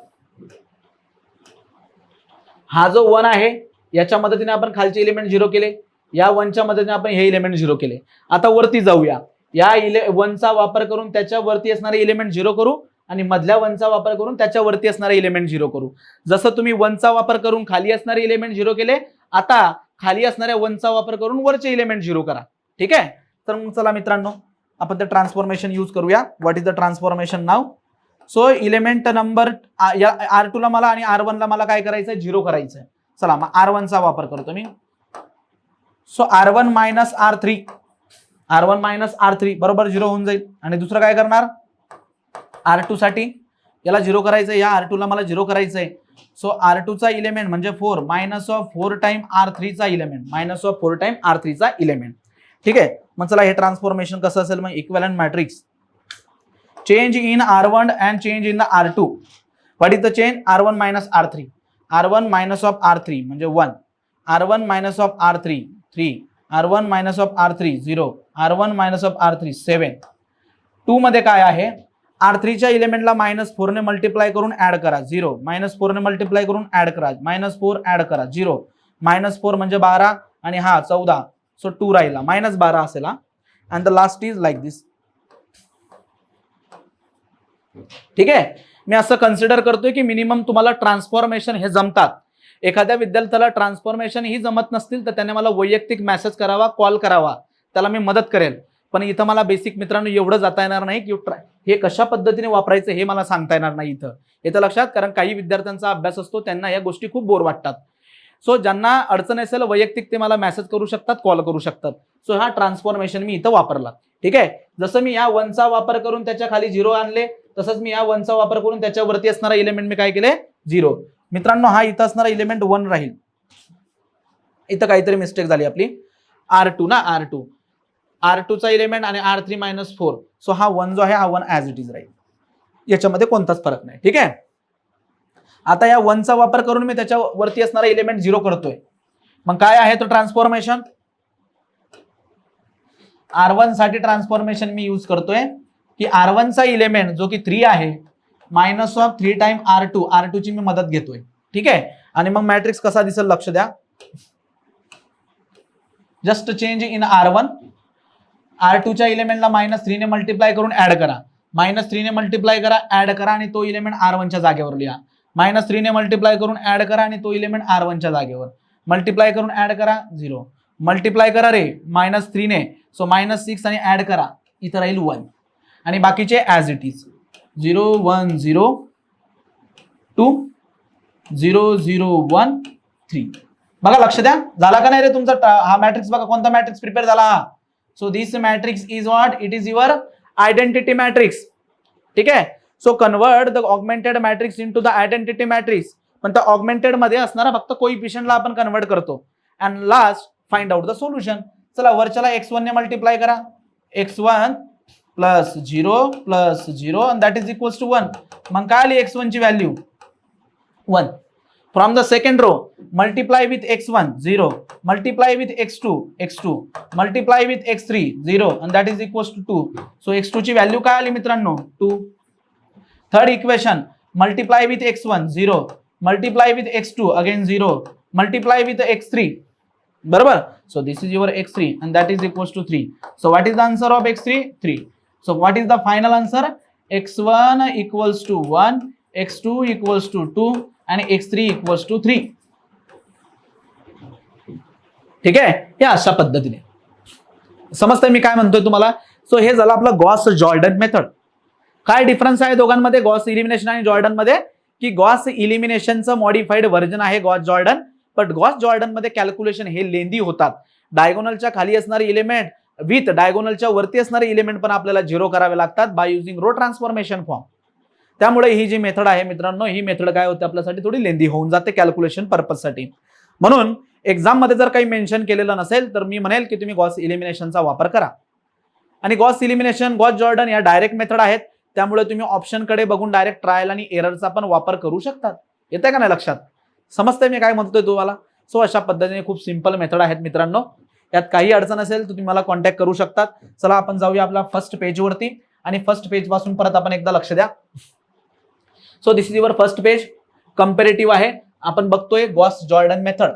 हा जो 1 आहे याच्या मदतीने आपण खालचे एलिमेंट 0 केले, या 1च्या मदतीने आपण हे एलिमेंट 0 केले. आता वरती जाऊया, या 1चा वापर करून त्याच्या वरती असणारे एलिमेंट 0 करू आणि मधल्या 1चा वापर करून त्याच्या वरती असणारे एलिमेंट 0 करू. जसं तुम्ही 1चा वापर करून खाली असणारे एलिमेंट 0 केले, आता खाली असणाऱ्या 1चा वापर करून वरचे एलिमेंट 0 करा. ठीक आहे. तर मग चला मित्रांनो आपण ते ट्रान्सफॉर्मेशन यूज करूया. What is the transformation now. So element number R2 ला मला आणि R1 ला मला काय करायचंय 0 करायचंय. चला मग R1 चा वापर करतो मी. सो R1 मायनस R3 बरोबर 0 होऊन जाईल. आणि दुसरं काय करणार R2 साठी याला 0 करायचंय, या R2 ला मला 0 करायचंय. सो R2 चा एलिमेंट म्हणजे 4 -4 टाइम R3 चा एलिमेंट -4 टाइम R3 चा एलिमेंट. ठीक आहे. मग चला हे ट्रान्सफॉर्मेशन कसं असेल मग, equivalent matrix change in R1 and change in the R2. What is the change? R1 minus R3. R1 minus of R3 म्हणजे 1. R1 minus of R3 3. R1 minus of R3 0. R1 minus of R3 7. 2 मध्ये काय आहे, R3 च्या एलिमेंटला -4 ने मल्टिप्लाय करून ऍड करा 0. -4 ने मल्टिप्लाय करून ऍड करा, -4 ऍड करा 0. -4 म्हणजे 12 आणि हा 14. सो 2 राहिला, -12 असेल हा. And the last is like this. ठीक आहे. मी असं कन्सिडर करतोय की मिनिमम तुम्हाला ट्रान्सफॉर्मेशन हे जमतात. एखाद्या विद्यार्थ्याला ट्रान्सफॉर्मेशन ही जमत नसतील तर त्याने मला वैयक्तिक मेसेज करावा, कॉल करावा, त्याला मी मदत करेल. पण इथं मला बेसिक मित्रांनो एवढं जाता येणार नाही की हे कशा पद्धतीने वापरायचं हे मला सांगता येणार नाही इथं लक्षात. कारण काही विद्यार्थ्यांचा अभ्यास असतो, त्यांना या गोष्टी खूप बोर वाटतात. सो ज्यांना अडचण असेल वैयक्तिक ते मला मेसेज करू शकतात, कॉल करू शकतात. सो हा ट्रान्सफॉर्मेशन मी इथं वापरला. ठीक आहे. जसं मी या 1चा वापर करून त्याच्या खाली 0 आणले, तसंच मी या 1चा वापर करून त्याच्यावरती असणारा इलेमेंट मी काय केले 0. मित्रांनो हा इथं असणारा इलेमेंट 1 राहील. इथं काहीतरी मिस्टेक झाली आपली. R2 ना, R2 चा इलेमेंट आणि R3 - 4. सो हा 1 जो आहे हा 1 ॲज इट इज राहील. याच्यामध्ये कोणताच फरक नाही. ठीक आहे. आता या 1चा वापर करून मी त्याच्यावरती असणारा इलेमेंट 0 करतोय. मग काय आहे तो ट्रान्सफॉर्मेशन? R1 साठी ट्रान्सफॉर्मेशन मी यूज करतोय की R1 चा इलेमेंट जो की 3 आहे -3 टाइम R2 ची मी मदत घेतोय. ठीक आहे. आणि मग मॅट्रिक्स कसा दिसेल लक्ष द्या. Just change in R1. R2 च्या इलेमेंटला -3 ने मल्टिप्लाय करून ऍड करा. -3 ने मल्टिप्लाय करा, ऍड करा आणि तो इलेमेंट R1 च्या जागेवर लिहा. -3 ने मल्टिप्लाय करून ऍड करा आणि तो इलेमेंट R1 च्या जागेवर. मल्टिप्लाय करून ऍड करा 0. मल्टिप्लाय करा रे -3 ने. सो -6 आणि ऍड करा. इथं राहील 1. आणि बाकीचे ऍज इट इज 0 1 0 2 0 0 1 3. बघा लक्ष द्या. झाला का नाही रे तुमचा हा मॅट्रिक्स? बघा कोणता मॅट्रिक्स प्रिपेअर झाला हा. So this matrix is what? It is your identity matrix. ठीक आहे. So convert the augmented matrix into the identity matrix. पण त्या ऑगमेंटेड मध्ये असणारा फक्त कोइफिशियंटला आपण कन्वर्ट करतो. And last find out the solution. चला वरच्याला x1 ने मल्टिप्लाय करा. x1 + 0 + 0 and that is equals to 1. मग काय आली x1 ची value 1. From the second row, multiply with x1 0, multiply with x2 multiply with x3 0 and that is equals to 2. So x2 ची व्हॅल्यू काय आली मित्रांनो 2. Third equation multiply with x1 0, multiply with x2 again 0, multiply with x3. बरोबर. So this is your x3 and that is equals to 3. So what is the answer of x3? 3. So what is the final answer? x1 equals to 1, x2 equals to 2 आणि x3 equals to 3. ठीक आहे. या अशा पद्धतीने समजतंय मी काय म्हणतोय तुम्हाला. सो हे झालं आपलं गॉस जॉर्डन मेथड. काय डिफरन्स आहे दोघांमध्ये गॉस इलिमिनेशन आणि जॉर्डन मध्ये? की गॉस इलिमिनेशनचं मॉडिफाईड व्हर्जन आहे Gauss Jordan. But Gauss Jordan मध्ये कॅल्क्युलेशन हे लेंदी होतात. डायगोनलच्या खाली असणारे इलेमेंट विथ डायगोनलच्या वरती असणारे इलेमेंट पण आपल्याला 0 करावे लागतात by using row transformation form. त्यामुळे ही जी मेथड आहे मित्रांनो, ही मेथड काय होते आपल्यासाठी थोडी लेंदी होऊन जाते कॅल्क्युलेशन पर्पज साठी. म्हणून एक्झाम मध्ये जर काही मेन्शन केलेलं नसेल तर मी म्हणेल की तुम्ही गॉस इलिमिनेशनचा वापर करा. आणि गॉस इलिमिनेशन गॉस जॉर्डन या डायरेक्ट मेथड आहेत. त्यामुळे तुम्ही ऑप्शन कडे बघून डायरेक्ट ट्रायल आणि एररचा पण वापर करू शकतात. येतंय का नाही लक्षात? समजतंय मी काय म्हणतोय तुम्हाला? सो अशा पद्धतीने खूप सिंपल मेथड आहेत मित्रांनो. यात काही अडचण असेल तर तुम्ही मला कॉन्टॅक्ट करू शकतात. चला आपण जाऊया आपला फर्स्ट पेज वरती आणि फर्स्ट पेज पासून परत आपण एकदा लक्ष द्या. So this is your first page. Comparative आहे. आपण बघतोय Gauss Jordan method.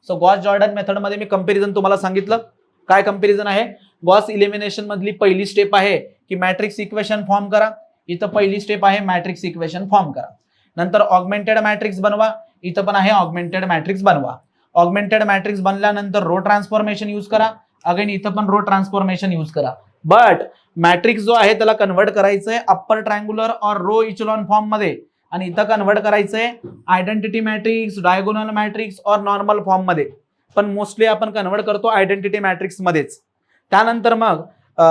So Gauss Jordan method मध्ये मी कंपॅरिझन तुम्हाला सांगितलं. काय कंपॅरिझन आहे? गॉस इलिमिनेशन मधली पहिली स्टेप आहे की मॅट्रिक्स इक्वेशन फॉर्म करा. इथं पहिली स्टेप आहे मॅट्रिक्स इक्वेशन फॉर्म करा. नंतर ऑगमेंटेड मॅट्रिक्स बनवा. इथं पण आहे ऑगमेंटेड मॅट्रिक्स बनवा. ऑगमेंटेड मॅट्रिक्स बनल्यानंतर रो ट्रान्सफॉर्मेशन यूज करा. अगेन इथं पण रो ट्रान्सफॉर्मेशन यूज करा. बट मॅट्रिक्स जो आहे त्याला कन्वर्ट करायचंय अप्पर ट्रायंगुलर और रो इचेलॉन फॉर्म मध्ये. आणि इथं कन्वर्ट करायचंय आयडेंटिटी मॅट्रिक्स, डायगोनल मॅट्रिक्स और नॉर्मल फॉर्म मध्ये. पण मोस्टली आपण कन्वर्ट करतो आयडेंटिटी मॅट्रिक्स मध्येच. त्यानंतर मग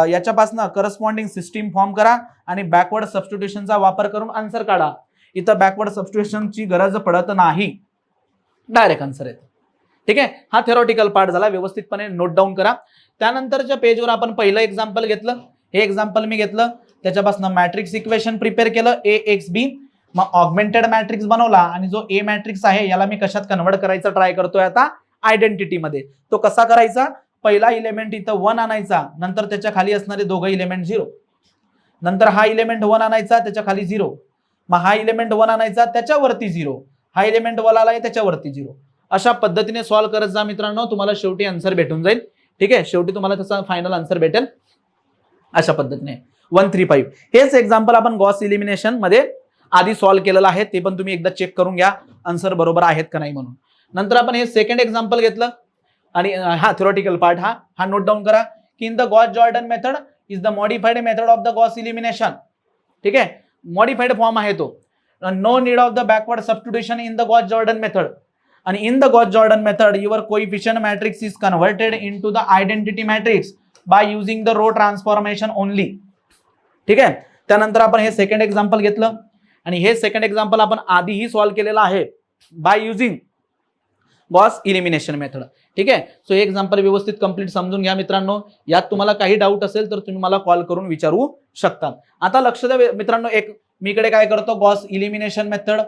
याच्यापासून करस्पॉन्डिंग सिस्टीम फॉर्म करा आणि बॅकवर्ड सबस्टिट्यूशनचा वापर करून आन्सर काढा. इथं बॅकवर्ड सबस्टिट्यूशनची गरज पडत नाही. डायरेक्ट आन्सर येतो. ठीक आहे. हा थेरॉटिकल पार्ट झाला. व्यवस्थितपणे नोट डाऊन करा. त्यानंतरच्या पेजवर आपण पहिलं एक्झाम्पल घेतलं. हे एक्झाम्पल मी घेतलं. त्याच्यापासून मॅट्रिक्स इक्वेशन प्रिपेअर केलं AXB. मग ऑगमेंटेड मॅट्रिक्स बनवला आणि जो A मॅट्रिक्स आहे याला मी कशात कन्वर्ट करायचा ट्राय करतोय आता आयडेंटिटी मध्ये. तो कसा करायचा? पहिला इलेमेंट इथं 1 आणायचा. नंतर त्याच्या खाली असणारे दोघं इलेमेंट 0. नंतर हा इलेमेंट 1 आणायचा त्याच्या खाली 0. मग हा इलेमेंट 1 आणायचा त्याच्यावरती 0. हा इलेमेंट 1 आलाय त्याच्यावरती 0. अशा पद्धतीने सॉल्व्ह करत जा मित्रांनो. तुम्हाला शेवटी आन्सर भेटून जाईल. ठीक आहे. शेवटी तुम्हाला त्याचा फायनल आन्सर भेटेल अशा पद्धतीने 135. हेच एक्झाम्पल आपण गॉस इलिमिनेशन मध्ये आधी सॉल्व्ह केलेलं आहे. ते पण तुम्ही एकदा चेक करून घ्या आन्सर बरोबर आहेत का नाही म्हणून. नंतर आपण हे सेकंड एक्झाम्पल घेतलं आणि हा थेरॉटिकल पार्ट हा नोट डाऊन करा की in the Gauss Jordan method is the modified method of the Gauss elimination. ठीक आहे. मॉडिफाइड फॉर्म आहे तो. No need of the backward substitution in the Gauss Jordan method. आणि in the Gauss Jordan method your coefficient matrix is converted into the identity matrix by using the row transformation only. ठीक आहे. त्यानंतर आपण हे सेकंड एक्झाम्पल घेतलं आणि हे सेकंड एक्झाम्पल आपण आधीही सॉल्व्ह केलेलं आहे by using Gauss elimination method. ठीक आहे. सो हे एक्झाम्पल व्यवस्थित कंप्लीट समजून घ्या मित्रांनो. यात तुम्हाला काही डाऊट असेल तर तुम्ही मला कॉल करून विचारू शकता. आता लक्ष द्या मित्रांनो, एक मी इकडे काय करतो, गॉस इलिमिनेशन मेथड.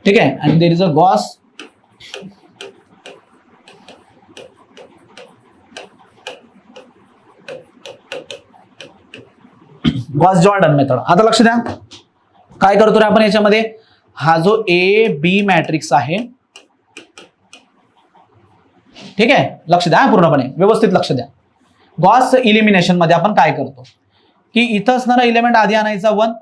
ठीक आहे. आणि there is a Gauss Jordan method. आता लक्ष द्या काय करतो रे आपण याच्यामध्ये, हा जो ए बी मॅट्रिक्स आहे, ठीक आहे, लक्ष द्या पूर्णपणे व्यवस्थित लक्ष द्या. गॉस इलिमिनेशन मध्ये आपण काय करतो की इथं असणारा इलेमेंट आधी आणायचा 1,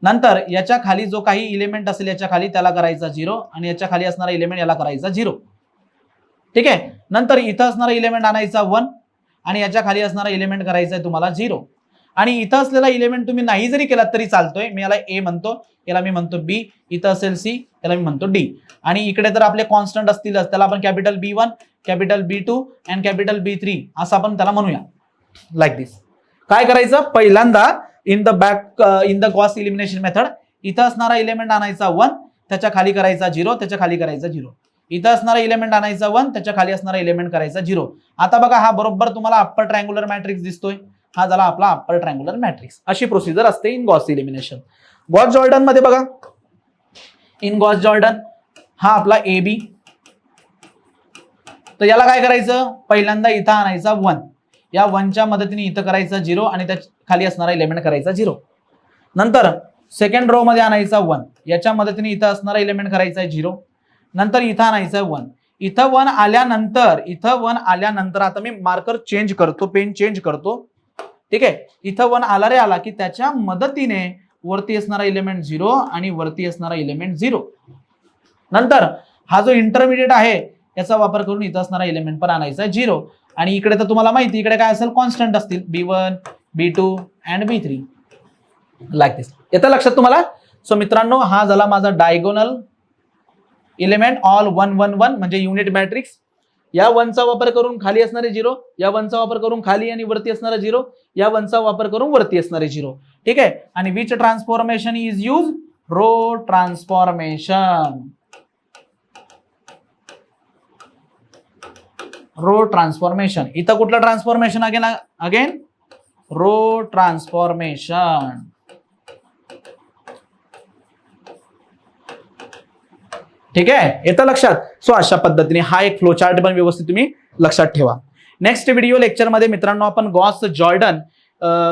नंतर याच्या खाली जो काही इलेमेंट असेल याच्या खाली त्याला करायचा 0 आणि याच्या खाली असणारा इलेमेंट याला करायचा 0. ठीक आहे. नंतर इथं असणारा इलेमेंट आणायचा 1 आणि याच्या खाली असणारा इलेमेंट करायचा आहे तुम्हाला 0. आणि इथं असलेला इलेमेंट तुम्ही नाही जरी केला तरी चालतोय. मी याला ए म्हणतो, याला मी म्हणतो बी, इथं असेल सी, याला मी म्हणतो डी. आणि इकडे जर आपले कॉन्स्टंट असतील त्याला आपण capital B1, capital B2 and capital B3 असं आपण त्याला म्हणूया. लाईक दिस. काय करायचं, पहिल्यांदा in the Gauss elimination method इथं असणारा इलेमेंट आणायचा 1, त्याच्या खाली करायचा 0, त्याच्या खाली करायचा 0. इथं असणारा इलेमेंट आणायचा 1, त्याच्या खाली असणारा इलेमेंट करायचा 0. आता बघा हा बरोबर तुम्हाला अप्पर ट्रायंग्युलर मॅट्रिक्स दिसतोय. हा झाला आपला अप्पर ट्रायंग्युलर मॅट्रिक्स. अशी प्रोसिजर असते in Gauss elimination. Gauss Jordan मध्ये बघा, इन गॉस जॉर्डन हा आपला ए बी. तर याला काय करायचं, पहिल्यांदा इथं आणायचा 1, या 1च्या मदतीने इथं करायचा 0 आणि त्या खाली असणारा एलिमेंट करायचा 0. नंतर सेकंड रो मध्ये आणायचा 1, याच्या मदतीने इथं असणारा एलिमेंट करायचा 0. नंतर इथं आणायचा 1, इथं 1 आल्यानंतर आता मी मार्कर चेंज करतो, पेन चेंज करतो. ठीक आहे. इथं 1 आला रे आला की त्याच्या मदतीने वरती असणारा एलिमेंट 0 आणि वरती असणारा एलिमेंट 0. नंतर हा जो इंटरमिडिएट आहे याचा वापर करून इथं असणारा एलिमेंट पण आणायचा 0. आणि इकडे तर तुम्हाला माहिती इकडे काय असेल, कॉन्स्टंट असतील B1, B2 and B3 like दिस. येतं लक्षात तुम्हाला. सो मित्रांनो हा झाला माझा डायगोनल एलिमेंट ऑल 1 1 1 म्हणजे युनिट मॅट्रिक्स. या 1चा वापर करून खाली असणारे 0, या 1चा वापर करून खाली आणि वरती असणारा 0, या 1चा वापर करून वरती असणारे 0. ठीक आहे. आणि which transformation is use, row transformation. Row transformation. इथं कुठलं ट्रान्सफॉर्मेशन, अगेन रो ट्रान्सफॉर्मेशन. ठीक आहे. येतं लक्षात. सो अशा पद्धतीने हा एक फ्लो चार्ट पण व्यवस्थित तुम्ही लक्षात ठेवा. नेक्स्ट व्हिडिओ लेक्चर मध्ये मित्रांनो आपण गॉस जॉर्डन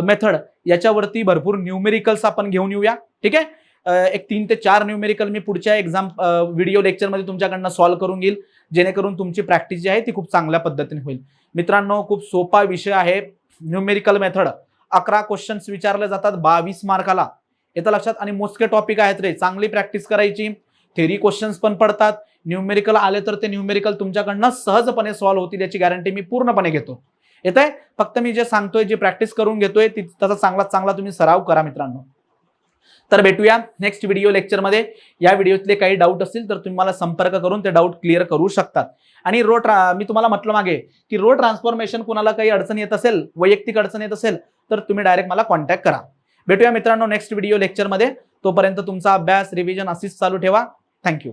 मेथड याच्यावरती भरपूर न्यूमेरिकल्स आपण घेऊन येऊया. ठीक आहे. एक 3 ते 4 न्यूमेरिकल मी पुढच्या व्हिडिओ लेक्चर मध्ये तुमच्याकडनं सॉल्व्ह करून घेईल, जेणेकरून तुमची प्रॅक्टिस जी आहे ती खूप चांगल्या पद्धतीने होईल. मित्रांनो खूप सोपा विषय आहे न्यूमेरिकल मेथड. 11 क्वेश्चन्स विचारले जातात 22 मार्काला. येतं लक्षात. आणि मोजके टॉपिक आहेत रे, चांगली प्रॅक्टिस करायची. थेरी क्वेश्चन्स पण पडतात. न्यूमेरिकल आले तर ते न्यूमेरिकल तुमच्याकडनं सहजपणे सॉल्व्ह होतील याची गॅरंटी मी पूर्णपणे घेतो. येतंय. फक्त मी जे सांगतोय, जे प्रॅक्टिस करून घेतोय त्याचा चांगला तुम्ही सराव करा मित्रांनो. तर भेटूया नेक्स्ट व्हिडिओ लेक्चर मध्ये. या व्हिडिओतले काही डाऊट असतील तर तुम्ही मला संपर्क करून ते डाऊट क्लिअर करू शकतात. आणि मी तुम्हाला म्हटलं मागे की रो ट्रान्सफॉर्मेशन कुणाला काही अडचण येत असेल, वैयक्तिक अडचण येत असेल तर तुम्ही डायरेक्ट मला कॉन्टॅक्ट करा. भेटूया मित्रांनो नेक्स्ट व्हिडिओ लेक्चर मध्ये. तोपर्यंत तुमचा अभ्यास, रिव्हिजन अशीच चालू ठेवा. थँक्यू.